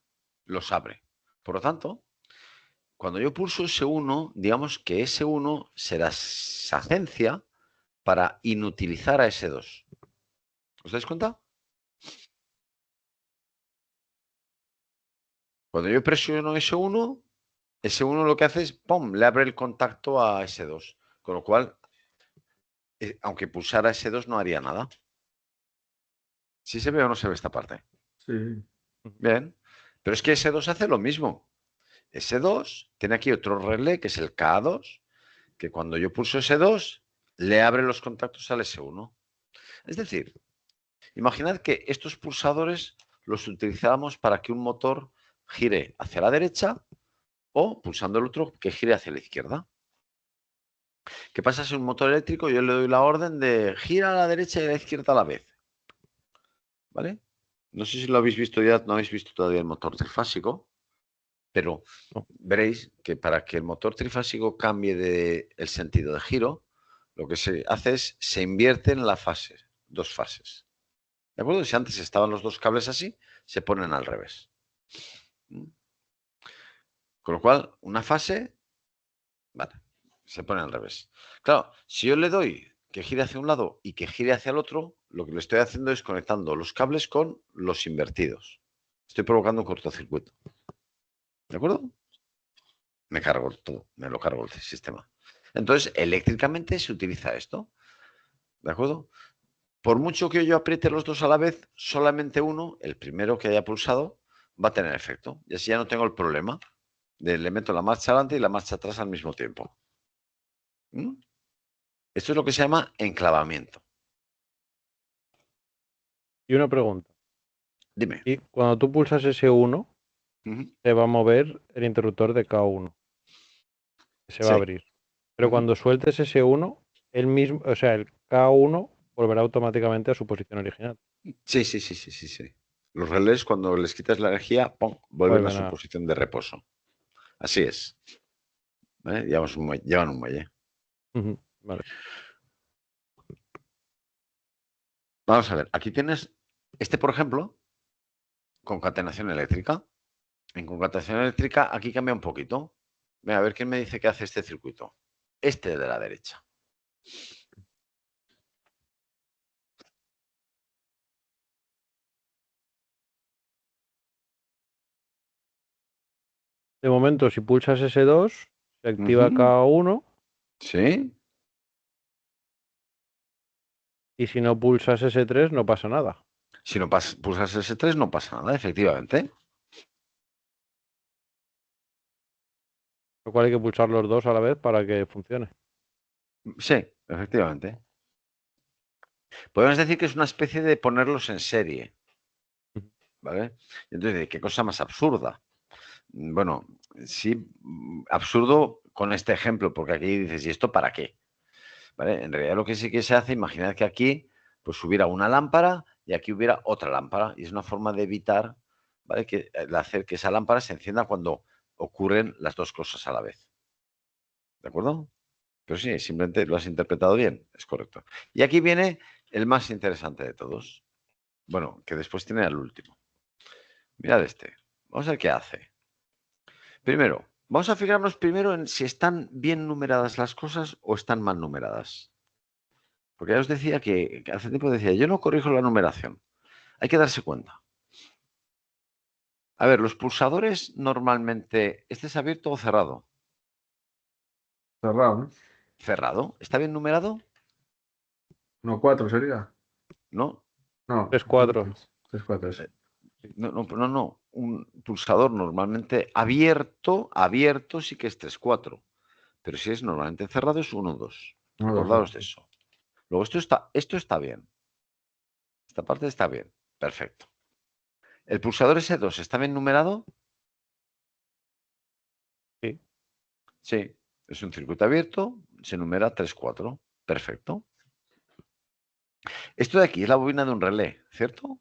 Speaker 1: Los abre. Por lo tanto, cuando yo pulso S1, digamos que S1 será esa agencia para inutilizar a S2. ¿Os dais cuenta? Cuando yo presiono S1, S1 lo que hace es, ¡pum!, le abre el contacto a S2. Con lo cual, aunque pulsara S2 no haría nada. ¿Sí se ve o no se ve esta parte?
Speaker 3: Sí.
Speaker 1: Bien. Pero es que S2 hace lo mismo. S2 tiene aquí otro relé que es el K2, que cuando yo pulso S2 le abre los contactos al S1. Es decir, imaginad que estos pulsadores los utilizábamos para que un motor gire hacia la derecha o, pulsando el otro, que gire hacia la izquierda. ¿Qué pasa si un motor eléctrico yo le doy la orden de gira a la derecha y a la izquierda a la vez? ¿Vale? No sé si lo habéis visto ya, no habéis visto todavía el motor trifásico, pero veréis que para que el motor trifásico cambie el sentido de giro, lo que se hace es se invierten las fases, dos fases. ¿De acuerdo? Si antes estaban los dos cables así, se ponen al revés. Con lo cual, una fase, vale, se pone al revés. Claro, si yo le doy que gire hacia un lado y que gire hacia el otro, lo que le estoy haciendo es conectando los cables con los invertidos. Estoy provocando un cortocircuito. ¿De acuerdo? Me cargo todo, me lo cargo el sistema. Entonces, eléctricamente se utiliza esto. ¿De acuerdo? Por mucho que yo apriete los dos a la vez, solamente uno, el primero que haya pulsado, va a tener efecto. Y así ya no tengo el problema Le meto la marcha adelante y la marcha atrás al mismo tiempo. ¿Mm? Esto es lo que se llama enclavamiento.
Speaker 2: Y una pregunta.
Speaker 1: Dime.
Speaker 2: Y cuando tú pulsas ese 1,
Speaker 1: Ujú.
Speaker 2: se va a mover el interruptor de K1. Se va a
Speaker 1: Sí.
Speaker 2: abrir. Pero
Speaker 1: Ujú.
Speaker 2: cuando sueltes ese 1, el mismo, o sea, el K1 volverá automáticamente a su posición original.
Speaker 1: Sí, sí, sí, sí, sí, sí. Los relés, cuando les quitas la energía, ¡pum!, vuelven a
Speaker 2: Vuelven
Speaker 1: su
Speaker 2: a...
Speaker 1: posición de reposo. Así es. ¿Vale? Llevan un muelle.
Speaker 2: Ujú, vale.
Speaker 1: Vamos a ver, aquí tienes este, por ejemplo, concatenación eléctrica. En concatenación eléctrica, aquí cambia un poquito. Venga, a ver quién me dice que hace este circuito. Este de la derecha.
Speaker 2: De momento, si pulsas ese 2, se activa
Speaker 1: Ujú.
Speaker 2: K1.
Speaker 1: ¿Sí?
Speaker 2: Y si no pulsas ese 3, no pasa nada.
Speaker 1: Si no pulsas S3, no pasa nada, efectivamente.
Speaker 2: Lo cual hay que pulsar los dos a la vez para que funcione.
Speaker 1: Sí, efectivamente. Podemos decir que es una especie de ponerlos en serie.
Speaker 2: Ujú.
Speaker 1: ¿Vale? Entonces, ¿qué cosa más absurda? Bueno, sí, absurdo con este ejemplo, porque aquí dices, ¿y esto para qué? ¿Vale? En realidad lo que sí que se hace, imaginad que aquí pues hubiera una lámpara y aquí hubiera otra lámpara. Y es una forma de evitar, ¿vale?, que, el hacer que esa lámpara se encienda cuando ocurren las dos cosas a la vez. ¿De acuerdo? Pero sí, simplemente lo has interpretado bien, es correcto. Y aquí viene el más interesante de todos. Bueno, que después tiene al último. Mirad este. Vamos a ver qué hace. Primero, vamos a fijarnos primero en si están bien numeradas las cosas o están mal numeradas. Porque ya os decía que hace tiempo decía, yo no corrijo la numeración. Hay que darse cuenta. A ver, los pulsadores normalmente, ¿este es abierto o cerrado?
Speaker 3: Cerrado, ¿no?
Speaker 1: Cerrado. ¿Está bien numerado?
Speaker 3: No, 4 sería.
Speaker 1: No.
Speaker 3: No,
Speaker 2: 3-4.
Speaker 3: 3-4 es.
Speaker 1: Eh, No, no, no, no. Un pulsador normalmente abierto sí que es 3-4. Pero si es normalmente cerrado es 1-2.
Speaker 3: 1, 2,
Speaker 1: Acordaos de eso. Luego, esto está bien. Esta parte está bien. Perfecto. ¿El pulsador S2 está bien numerado?
Speaker 2: Sí.
Speaker 1: Sí. Es un circuito abierto. Se numera 3-4. Perfecto. Esto de aquí es la bobina de un relé, ¿cierto?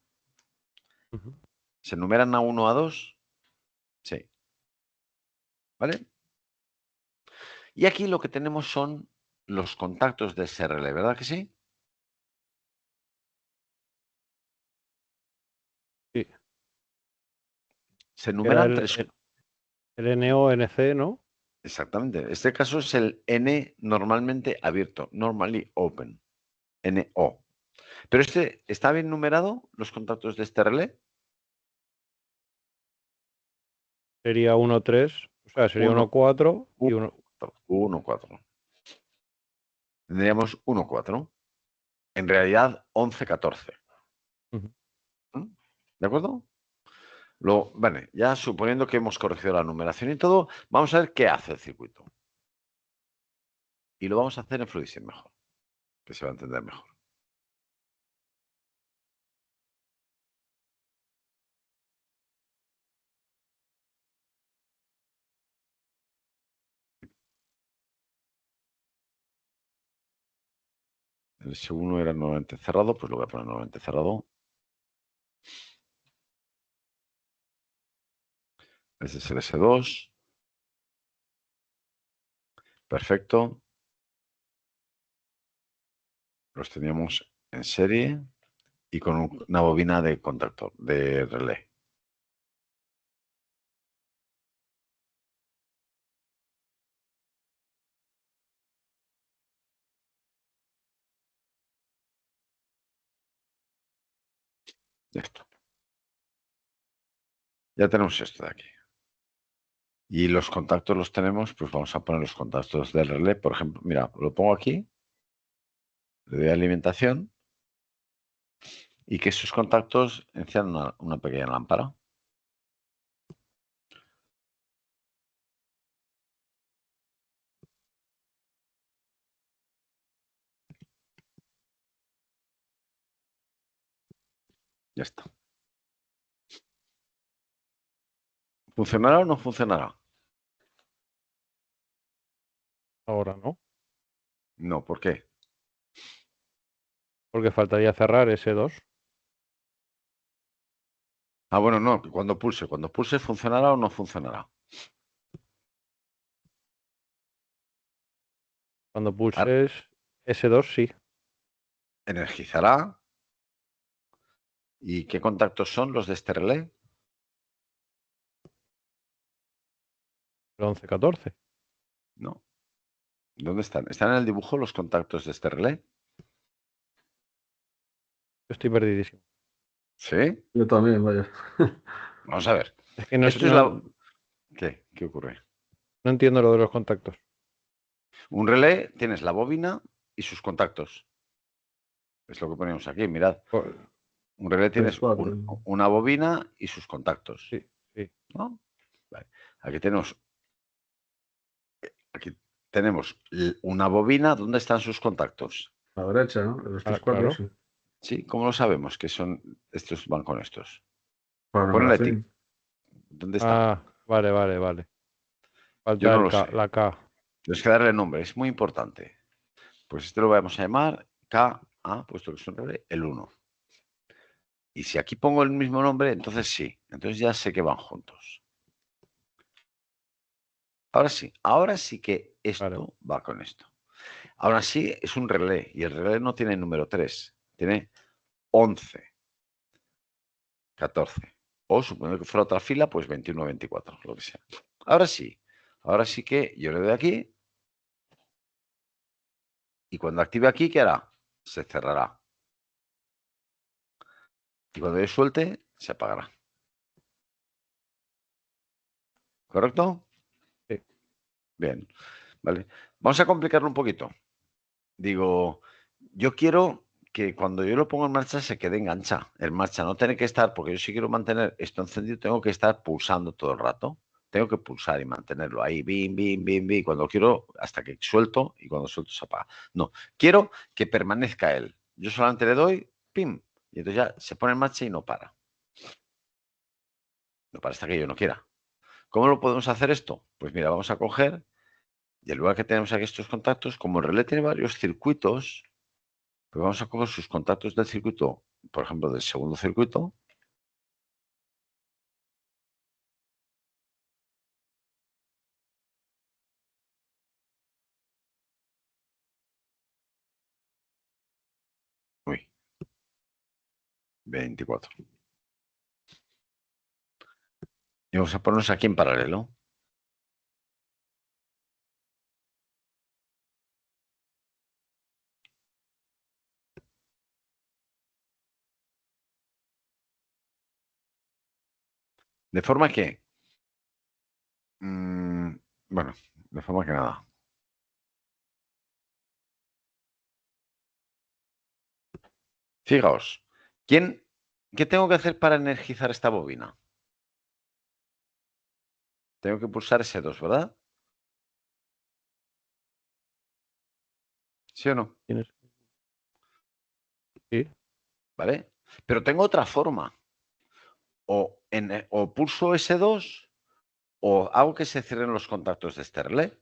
Speaker 2: Ujú.
Speaker 1: ¿Se numeran A1, A2? Sí. ¿Vale? Y aquí lo que tenemos son los contactos de ese relé, ¿verdad que sí?
Speaker 2: Sí.
Speaker 1: Se
Speaker 2: Era
Speaker 1: numeran tres.
Speaker 2: el NO-NC, ¿no?
Speaker 1: Exactamente. Este caso es el N normalmente abierto, normally open. NO. Pero este, ¿está bien numerado los contactos de este relé?
Speaker 2: Sería 1-3. O sea, sería
Speaker 1: 1,
Speaker 2: 1-4 y 1.
Speaker 1: 1, 4. Tendríamos 1, 4. En realidad, 11, 14.
Speaker 2: Ujú.
Speaker 1: ¿De acuerdo? Luego, vale, ya suponiendo que hemos corregido la numeración y todo, vamos a ver qué hace el circuito. Y lo vamos a hacer en Fluidsym mejor, que se va a entender mejor. El S1 era normalmente cerrado, pues lo voy a poner normalmente cerrado. Este es el S2. Perfecto. Los teníamos en serie y con una bobina de contactor, de relé. Esto. Ya tenemos esto de aquí. Y los contactos los tenemos, pues vamos a poner los contactos del relé. Por ejemplo, mira, lo pongo aquí, le doy alimentación y que esos contactos enciendan una pequeña lámpara. Ya está. ¿Funcionará o no funcionará?
Speaker 2: Ahora no,
Speaker 1: No, ¿por qué?
Speaker 2: porque faltaría cerrar ese 2.
Speaker 1: Ah, bueno, no, cuando pulse, ¿funcionará o no funcionará?
Speaker 2: Cuando
Speaker 1: Ahora,
Speaker 2: pulses ese 2, sí.
Speaker 1: energizará. ¿Y qué contactos son los de este relé?
Speaker 2: El 11, 14.
Speaker 1: No. ¿Dónde están? ¿Están en el dibujo los contactos de este relé?
Speaker 2: Estoy perdidísimo.
Speaker 1: ¿Sí?
Speaker 3: Yo también, vaya.
Speaker 2: Es
Speaker 1: Vamos a ver.
Speaker 2: que no,
Speaker 1: Esto es la... ¿Qué? ¿Qué ocurre?
Speaker 2: no entiendo lo de los contactos.
Speaker 1: Un relé, tienes la bobina y sus contactos. Es lo que ponemos aquí, mirad.
Speaker 2: Pues,
Speaker 1: Un relé
Speaker 3: Tres,
Speaker 1: tienes
Speaker 3: cuatro.
Speaker 1: una bobina y sus contactos.
Speaker 2: sí, sí.
Speaker 1: ¿No? Vale. Aquí tenemos una bobina. ¿Dónde están sus contactos?
Speaker 3: A la derecha, ¿no? Los tres, cuatro,
Speaker 2: Claro.
Speaker 3: sí.
Speaker 1: Sí, ¿cómo lo sabemos que son estos van con estos?
Speaker 3: Para
Speaker 1: Pon la etiqueta.
Speaker 3: numeración.
Speaker 1: ¿Dónde está?
Speaker 2: Ah, vale, vale, vale.
Speaker 1: Yo
Speaker 2: Falta
Speaker 1: no
Speaker 2: el
Speaker 1: lo
Speaker 2: K,
Speaker 1: sé.
Speaker 2: la K.
Speaker 1: Tienes que darle nombre, es muy importante. Pues este lo vamos a llamar KA, puesto que es un relé, el 1. Y si aquí pongo el mismo nombre, entonces sí. Entonces ya sé que van juntos. Ahora sí que
Speaker 2: Vale.
Speaker 1: esto va con esto. Ahora sí es un relé y el relé no tiene número 3, tiene 11, 14. O suponiendo que fuera otra fila, pues 21, 24, lo que sea. Ahora sí que yo le doy aquí y cuando active aquí, ¿qué hará? Se cerrará. Y cuando yo suelte, se apagará. ¿Correcto?
Speaker 2: Sí.
Speaker 1: Bien, vale. Vamos a complicarlo un poquito. Digo, yo quiero que cuando yo lo pongo en marcha se quede en marcha, no tener que estar, porque yo si quiero mantener esto encendido, tengo que estar pulsando todo el rato. Tengo que pulsar y mantenerlo ahí, bim, bim, bim, bim, cuando quiero, hasta que suelto y cuando suelto se apaga. No, quiero que permanezca él. Yo solamente le doy, pim, y entonces ya se pone en marcha y no para. No para hasta que yo no quiera. ¿Cómo lo podemos hacer esto? Pues mira, vamos a coger y en lugar que tenemos aquí estos contactos, como el relé tiene varios circuitos, pues vamos a coger sus contactos del circuito, por ejemplo, del segundo circuito. Uy, 24. Y vamos a ponernos aquí en paralelo. De forma que, bueno, de forma que nada. Fijaos, ¿qué tengo que hacer para energizar esta bobina? Tengo que pulsar ese 2, ¿verdad? ¿Sí o no?
Speaker 2: ¿Tienes? Sí.
Speaker 1: ¿Vale? Pero tengo otra forma. O pulso ese 2 o hago que se cierren los contactos de este relé.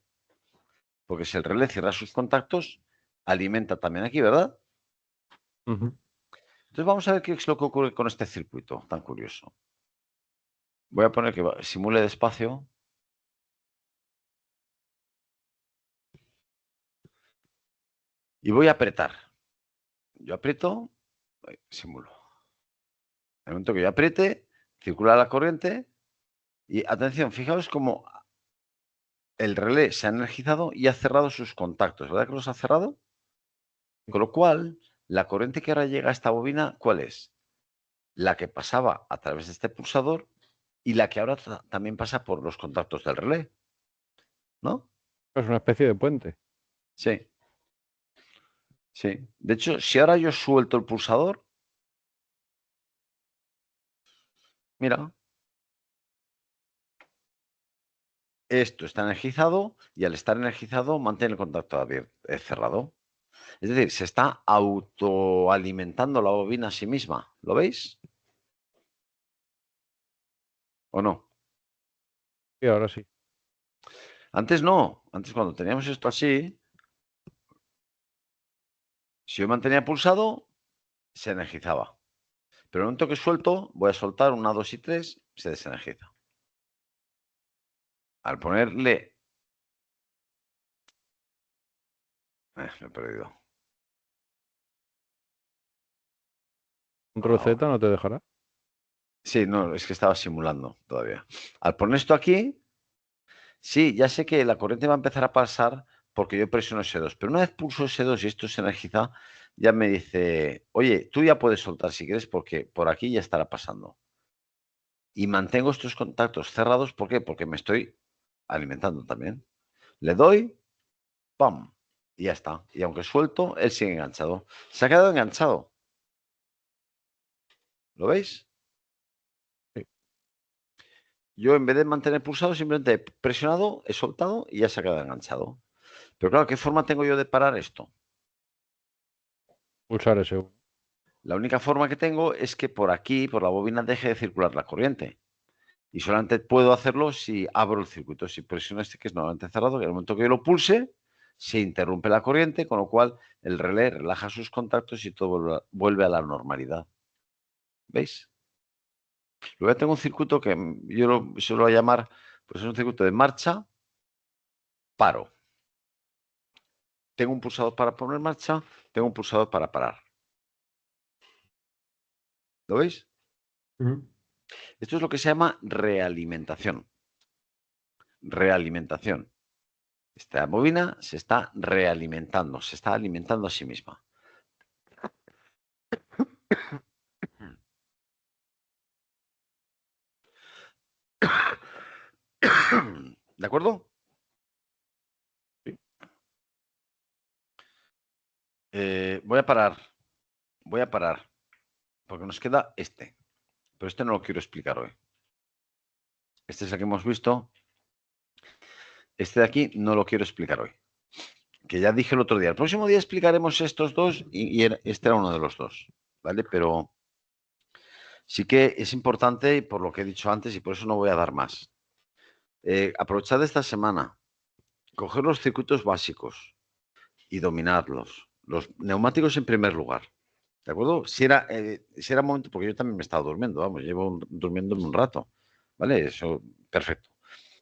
Speaker 1: Porque si el relé cierra sus contactos, alimenta también aquí, ¿verdad?
Speaker 2: Ujú.
Speaker 1: Entonces vamos a ver qué es lo que ocurre con este circuito tan curioso. Voy a poner que simule despacio. Y voy a apretar. Yo aprieto, simulo. En el momento que yo apriete, circula la corriente y atención, fijaos cómo el relé se ha energizado y ha cerrado sus contactos, ¿verdad que los ha cerrado? Con lo cual, la corriente que ahora llega a esta bobina, ¿cuál es? La que pasaba a través de este pulsador y la que ahora también pasa por los contactos del relé, ¿no?
Speaker 2: Es una especie de puente.
Speaker 1: Sí, sí. De hecho, si ahora yo suelto el pulsador, mira, esto está energizado y al estar energizado mantiene el contacto abierto, cerrado. Es decir, se está autoalimentando la bobina a sí misma. ¿Lo veis? ¿O no?
Speaker 2: Y ahora sí.
Speaker 1: Antes no. Antes cuando teníamos esto así, si yo mantenía pulsado, se energizaba. Pero en el momento que suelto, voy a soltar 1, 2 y 3, se desenergiza. Al ponerle... me he perdido.
Speaker 2: Control Z no te dejará.
Speaker 1: Sí, no, es que estaba simulando todavía. Al poner esto aquí, sí, ya sé que la corriente va a empezar a pasar porque yo presiono S2, pero una vez pulso S2 y esto se energiza, ya me dice, oye, tú ya puedes soltar si quieres porque por aquí ya estará pasando. Y mantengo estos contactos cerrados, ¿por qué? Porque me estoy alimentando también. Le doy, ¡pam! Y ya está. Y aunque suelto, él sigue enganchado. Se ha quedado enganchado. ¿Lo veis?
Speaker 2: Sí.
Speaker 1: Yo en vez de mantener pulsado, simplemente he presionado, he soltado y ya se ha quedado enganchado. Pero claro, ¿qué forma tengo yo de parar esto?
Speaker 2: Pulsar ese.
Speaker 1: La única forma que tengo es que por aquí, por la bobina, deje de circular la corriente. Y solamente puedo hacerlo si abro el circuito. Si presiono este que es normalmente cerrado, que en el momento que yo lo pulse, se interrumpe la corriente, con lo cual el relé relaja sus contactos y todo vuelve a la normalidad. ¿Veis? Luego tengo un circuito que yo lo suelo llamar, pues es un circuito de marcha, paro. Tengo un pulsador para poner marcha, tengo un pulsador para parar. ¿Lo veis? Esto es lo que se llama realimentación. Realimentación. Esta bobina se está realimentando, se está alimentando a sí misma. ¿De acuerdo?
Speaker 2: Sí.
Speaker 1: Voy a parar, porque nos queda este. Pero este no lo quiero explicar hoy. Este es el que hemos visto. Este de aquí no lo quiero explicar hoy. Que ya dije el otro día. El próximo día explicaremos estos dos y este era uno de los dos. ¿Vale? Pero sí que es importante, por lo que he dicho antes, y por eso no voy a dar más. Aprovechad esta semana. Coger los circuitos básicos y dominarlos. Los neumáticos en primer lugar. ¿De acuerdo? Si era momento, porque yo también me he estado durmiendo, vamos, llevo durmiéndome un rato. ¿Vale? Eso, perfecto.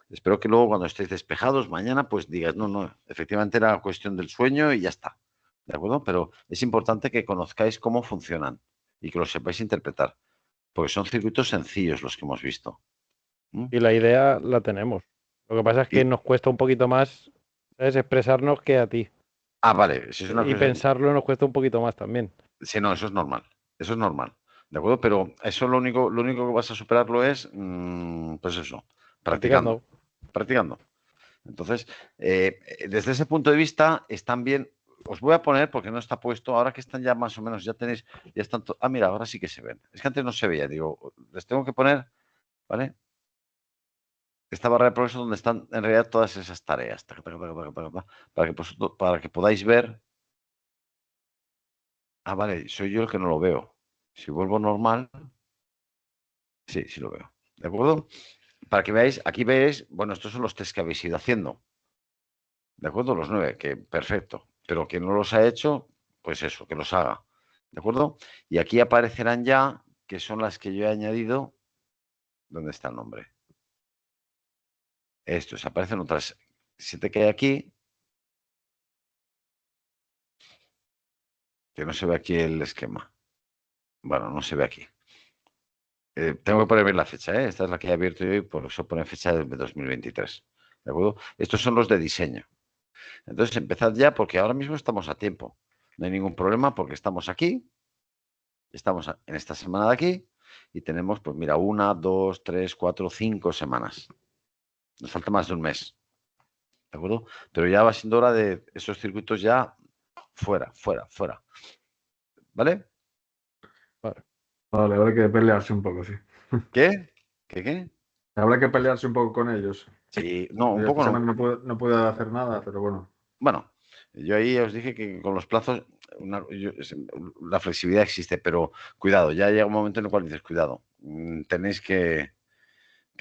Speaker 1: Espero que luego cuando estéis despejados mañana, pues digas, no, no, efectivamente era cuestión del sueño y ya está. ¿De acuerdo? Pero es importante que conozcáis cómo funcionan y que los sepáis interpretar, porque son circuitos sencillos los que hemos visto. ¿Mm?
Speaker 2: Y la idea la tenemos. Lo que pasa es que
Speaker 1: Y,
Speaker 2: nos cuesta un poquito más, ¿sabes? Expresarnos que a ti.
Speaker 1: vale, si es una
Speaker 2: Y
Speaker 1: cosa.
Speaker 2: pensarlo nos cuesta un poquito más también.
Speaker 1: Sí, no, eso es normal. Eso es normal. ¿De acuerdo? Pero eso lo único que vas a superarlo es, pues eso, practicando.
Speaker 2: Practicando.
Speaker 1: Practicando. Entonces, desde ese punto de vista, están bien. Os voy a poner, porque no está puesto, ahora que están ya más o menos, ya tenéis, ya están. Mira, ahora sí que se ven. Es que antes no se veía, digo, les tengo que poner, ¿vale? Esta barra de progreso donde están en realidad todas esas tareas, para que podáis ver. Vale, soy yo el que no lo veo. Si vuelvo normal, sí, sí lo veo. ¿De acuerdo? Para que veáis, aquí veis, bueno, estos son los test que habéis ido haciendo. ¿De acuerdo? Los 9, que perfecto. Pero quien no los ha hecho, pues eso, que los haga. ¿De acuerdo? Y aquí aparecerán ya, que son las que yo he añadido. ¿Dónde está el nombre? Estos, aparecen otras 7 que hay aquí. Que no se ve aquí el esquema. Bueno, no se ve aquí. Tengo que poner bien la fecha, ¿eh? Esta es la que he abierto yo y por eso pone fecha de 2023. ¿De acuerdo? Estos son los de diseño. Entonces empezad ya porque ahora mismo estamos a tiempo. No hay ningún problema porque estamos aquí. Estamos en esta semana de aquí y tenemos, pues mira, 1, 2, 3, 4, 5 semanas. Nos falta más de un mes. ¿De acuerdo? Pero ya va siendo hora de esos circuitos ya fuera, fuera, fuera. ¿Vale?
Speaker 2: Vale.
Speaker 3: Vale, habrá que pelearse un poco, sí.
Speaker 1: ¿Qué? ¿Qué?
Speaker 3: Habrá que pelearse un poco con ellos.
Speaker 1: Sí, no, un
Speaker 3: Yo esta
Speaker 1: poco
Speaker 3: semana
Speaker 1: no.
Speaker 3: no pude hacer nada, pero bueno.
Speaker 1: Bueno, yo ahí os dije que con los plazos la flexibilidad existe, pero cuidado, ya llega un momento en el cual dices, cuidado, tenéis que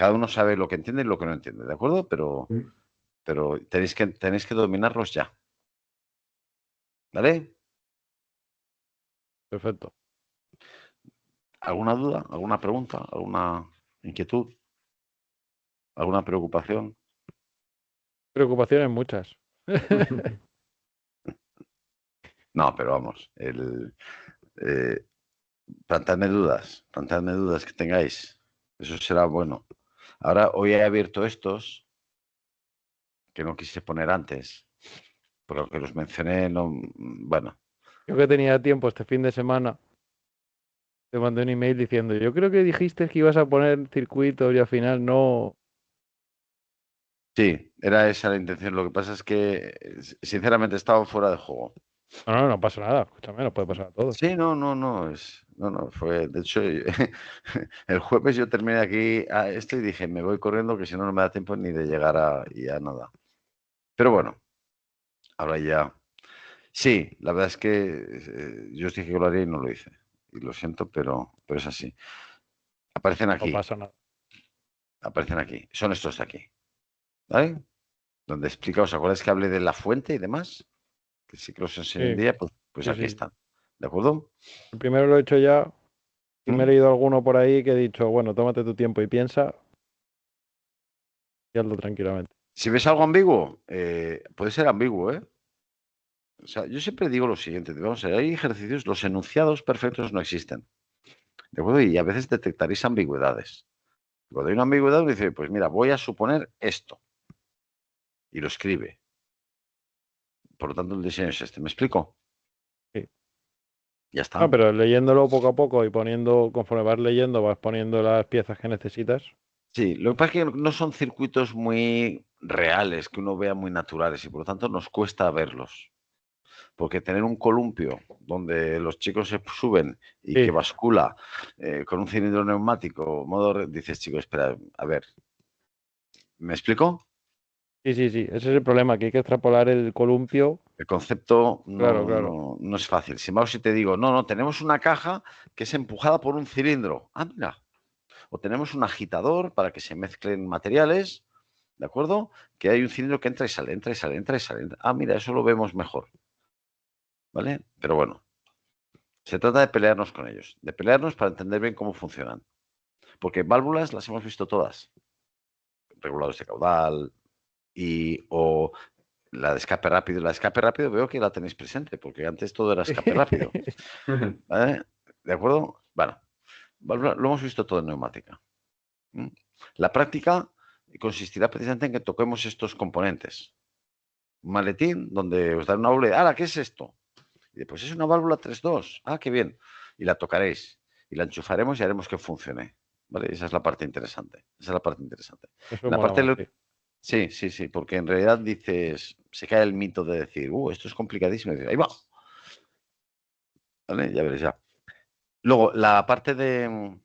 Speaker 1: Cada uno sabe lo que entiende y lo que no entiende, ¿de acuerdo? Pero tenéis que dominarlos ya. ¿Vale?
Speaker 2: Perfecto.
Speaker 1: ¿Alguna duda? ¿Alguna pregunta? ¿Alguna inquietud? ¿Alguna preocupación?
Speaker 2: Preocupaciones muchas.
Speaker 1: No, pero vamos, planteadme dudas que tengáis. Eso será bueno. Ahora, hoy he abierto estos que no quise poner antes, pero que los mencioné, no, bueno,
Speaker 2: Yo que tenía tiempo este fin de semana, te mandé un email diciendo, yo creo que dijiste que ibas a poner circuitos y al final no.
Speaker 1: sí, era esa la intención. Lo que pasa es que, sinceramente, estaban fuera de juego.
Speaker 2: No, no, no pasa nada. Escúchame, nos puede pasar a todos.
Speaker 1: Sí, no, fue, de hecho, el jueves yo terminé aquí a esto y dije, me voy corriendo que si no, no me da tiempo ni de llegar y a nada. Pero bueno, ahora ya. Sí, la verdad es que yo os dije que lo haría y no lo hice. Y lo siento, pero es así. Aparecen
Speaker 2: No
Speaker 1: aquí,
Speaker 2: pasa nada.
Speaker 1: aparecen aquí. Son estos de aquí, ¿vale? Donde explica, ¿os acordáis que hablé de la fuente y demás? Que sí que los enseñé un
Speaker 2: Sí,
Speaker 1: día, pues
Speaker 2: sí,
Speaker 1: aquí
Speaker 2: sí.
Speaker 1: están. ¿De acuerdo?
Speaker 2: El primero lo he hecho ya y me he
Speaker 1: ¿Mm?
Speaker 2: leído alguno por ahí que he dicho, bueno, tómate tu tiempo y piensa y hazlo tranquilamente.
Speaker 1: Si ves algo ambiguo, puede ser ambiguo, ¿eh? O sea, yo siempre digo lo siguiente, vamos a ver, hay ejercicios, los enunciados perfectos no existen, ¿de acuerdo? Y a veces detectaréis ambigüedades. Cuando hay una ambigüedad, uno dice, pues mira, voy a suponer esto, y lo escribe. Por lo tanto, el diseño es este, ¿me explico?
Speaker 2: Sí.
Speaker 1: Ya
Speaker 2: Ah,
Speaker 1: está.
Speaker 2: pero leyéndolo poco a poco y poniendo, conforme vas leyendo, vas poniendo las piezas que necesitas.
Speaker 1: Sí, lo que pasa es que no son circuitos muy reales, que uno vea muy naturales, y por lo tanto nos cuesta verlos. Porque tener un columpio donde los chicos se suben y que
Speaker 2: Sí,
Speaker 1: bascula con un cilindro neumático, dices, chicos, espera, a ver, ¿me explico?
Speaker 2: sí, sí, sí. Ese es el problema, que hay que extrapolar el columpio.
Speaker 1: El concepto
Speaker 2: Claro, claro.
Speaker 1: no es fácil. Sin embargo, si te digo, no, tenemos una caja que es empujada por un cilindro. Ah, mira. O tenemos un agitador para que se mezclen materiales, ¿de acuerdo? Que hay un cilindro que entra y sale, entra y sale, entra y sale. Ah, mira, eso lo vemos mejor, ¿vale? Pero bueno, se trata de pelearnos con ellos, de pelearnos para entender bien cómo funcionan. Porque válvulas las hemos visto todas. Reguladores de caudal o la de escape rápido. La de escape rápido veo que la tenéis presente, porque antes todo era escape rápido. ¿Vale? ¿De acuerdo? Bueno, lo hemos visto todo en neumática. ¿Mm? La práctica consistirá precisamente en que toquemos estos componentes. Un maletín donde os dan una válvula y ¡hala! ¿Qué es esto? Y pues es una válvula 3.2. Ah, qué bien. Y la tocaréis. Y la enchufaremos y haremos que funcione. ¿Vale? Esa es la parte interesante. Esa es la parte interesante.
Speaker 2: Eso
Speaker 1: En la
Speaker 2: mola
Speaker 1: parte
Speaker 2: más, sí.
Speaker 1: sí, porque en realidad dices, se cae el mito de decir, esto es complicadísimo. Y dices, ahí va. ¿Vale? Ya veréis ya. Luego, la parte de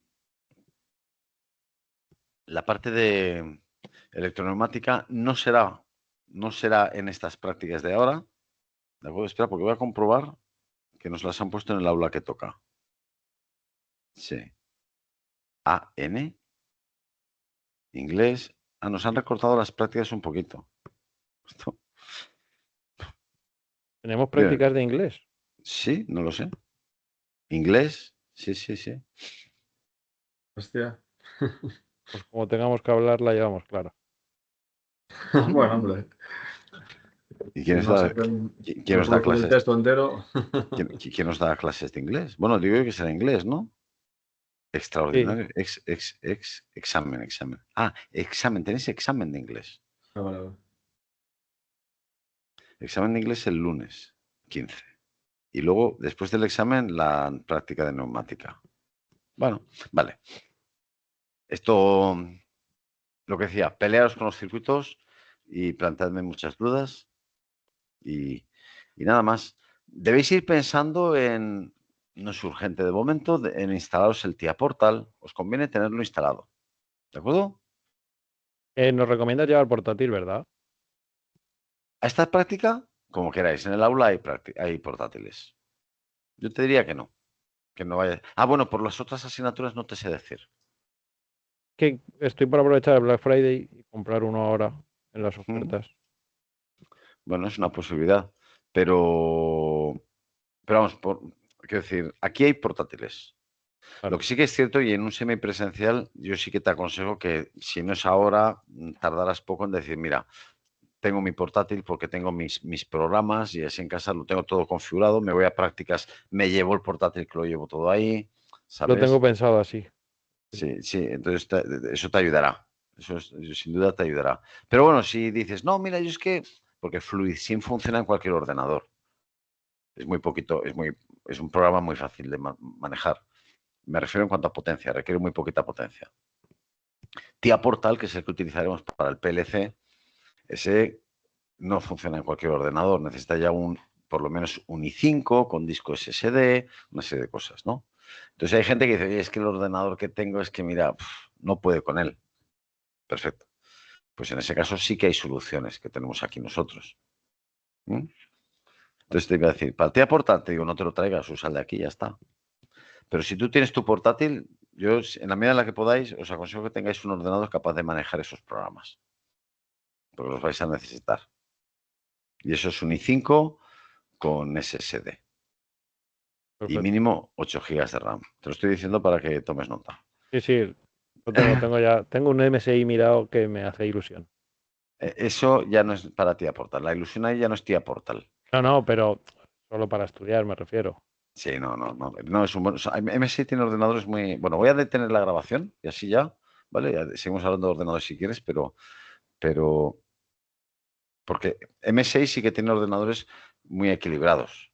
Speaker 1: electroneumática no será en estas prácticas de ahora. ¿De acuerdo? Espera, porque voy a comprobar que nos las han puesto en el aula que toca. Sí. AN, inglés. Ah, nos han recortado las prácticas un poquito. Esto-
Speaker 2: Tenemos
Speaker 1: Bien.
Speaker 2: prácticas de inglés.
Speaker 1: Sí, no lo sé. Inglés. Sí, sí, sí.
Speaker 3: Hostia.
Speaker 2: Pues como tengamos que hablar, la llevamos clara.
Speaker 3: Bueno, hombre.
Speaker 1: ¿Y
Speaker 3: Si
Speaker 1: quién
Speaker 3: no se
Speaker 1: está,
Speaker 3: puede
Speaker 1: quién nos da
Speaker 3: reproducir el
Speaker 1: clases?
Speaker 3: texto entero.
Speaker 1: ¿Quién nos da clases de inglés? Bueno, digo yo que será inglés, ¿no?
Speaker 2: Sí,
Speaker 1: Extraordinario. Examen. Ah, examen. Tenéis examen de inglés.
Speaker 3: Ah, vale, vale.
Speaker 1: Examen de inglés el lunes 15. Y luego, después del examen, la práctica de neumática. Bueno, vale. Esto, lo que decía, pelearos con los circuitos y planteadme muchas dudas y, y nada más. Debéis ir pensando no es urgente de momento, en instalaros el TIA Portal. Os conviene tenerlo instalado. ¿De acuerdo?
Speaker 2: Nos recomiendas llevar portátil, ¿verdad?
Speaker 1: A esta práctica, como queráis, en el aula hay portátiles. Yo te diría que no vaya. Ah, bueno, por las otras asignaturas no te sé decir.
Speaker 2: que estoy por aprovechar el Black Friday y comprar uno ahora en las ofertas.
Speaker 1: Bueno, es una posibilidad, pero vamos, quiero decir, aquí hay portátiles.
Speaker 2: Claro.
Speaker 1: Lo que sí que es cierto, y en un semipresencial, yo sí que te aconsejo que si no es ahora, tardarás poco en decir, mira, tengo mi portátil porque tengo mis programas y así en casa lo tengo todo configurado, me voy a prácticas, me llevo el portátil que lo llevo todo ahí,
Speaker 2: Lo tengo
Speaker 1: ¿sabes?
Speaker 2: pensado así.
Speaker 1: Sí, entonces eso te ayudará, eso sin duda te ayudará. Pero bueno, si dices, no, mira, yo es que, porque FluidSync funciona en cualquier ordenador, es muy poquito, es un programa muy fácil de manejar. Me refiero en cuanto a potencia, requiere muy poquita potencia. TIA Portal, que es el que utilizaremos para el PLC, ese no funciona en cualquier ordenador, necesita ya por lo menos un i5 con disco SSD, una serie de cosas, ¿no? Entonces hay gente que dice, oye, es que el ordenador que tengo es que, mira, no puede con él. Perfecto. Pues en ese caso sí que hay soluciones que tenemos aquí nosotros. Entonces te iba a decir, para el TIA Portal, te digo, no te lo traigas, usa el de aquí y ya está. Pero si tú tienes tu portátil, yo en la medida en la que podáis, os aconsejo que tengáis un ordenador capaz de manejar esos programas. Porque los vais a necesitar. Y eso es un i5 con SSD. Y
Speaker 2: Perfecto.
Speaker 1: mínimo 8 GB de RAM. Te lo estoy diciendo para que tomes nota.
Speaker 2: Sí, lo tengo ya. Tengo un MSI mirado que me hace ilusión.
Speaker 1: Eso ya no es para TIA Portal. La ilusión ahí ya no es TIA Portal.
Speaker 2: No, pero solo para estudiar me refiero.
Speaker 1: Sí, no es un buen. MSI tiene ordenadores muy. Bueno, voy a detener la grabación y así ya, ¿vale? Ya seguimos hablando de ordenadores si quieres, pero porque MSI sí que tiene ordenadores muy equilibrados.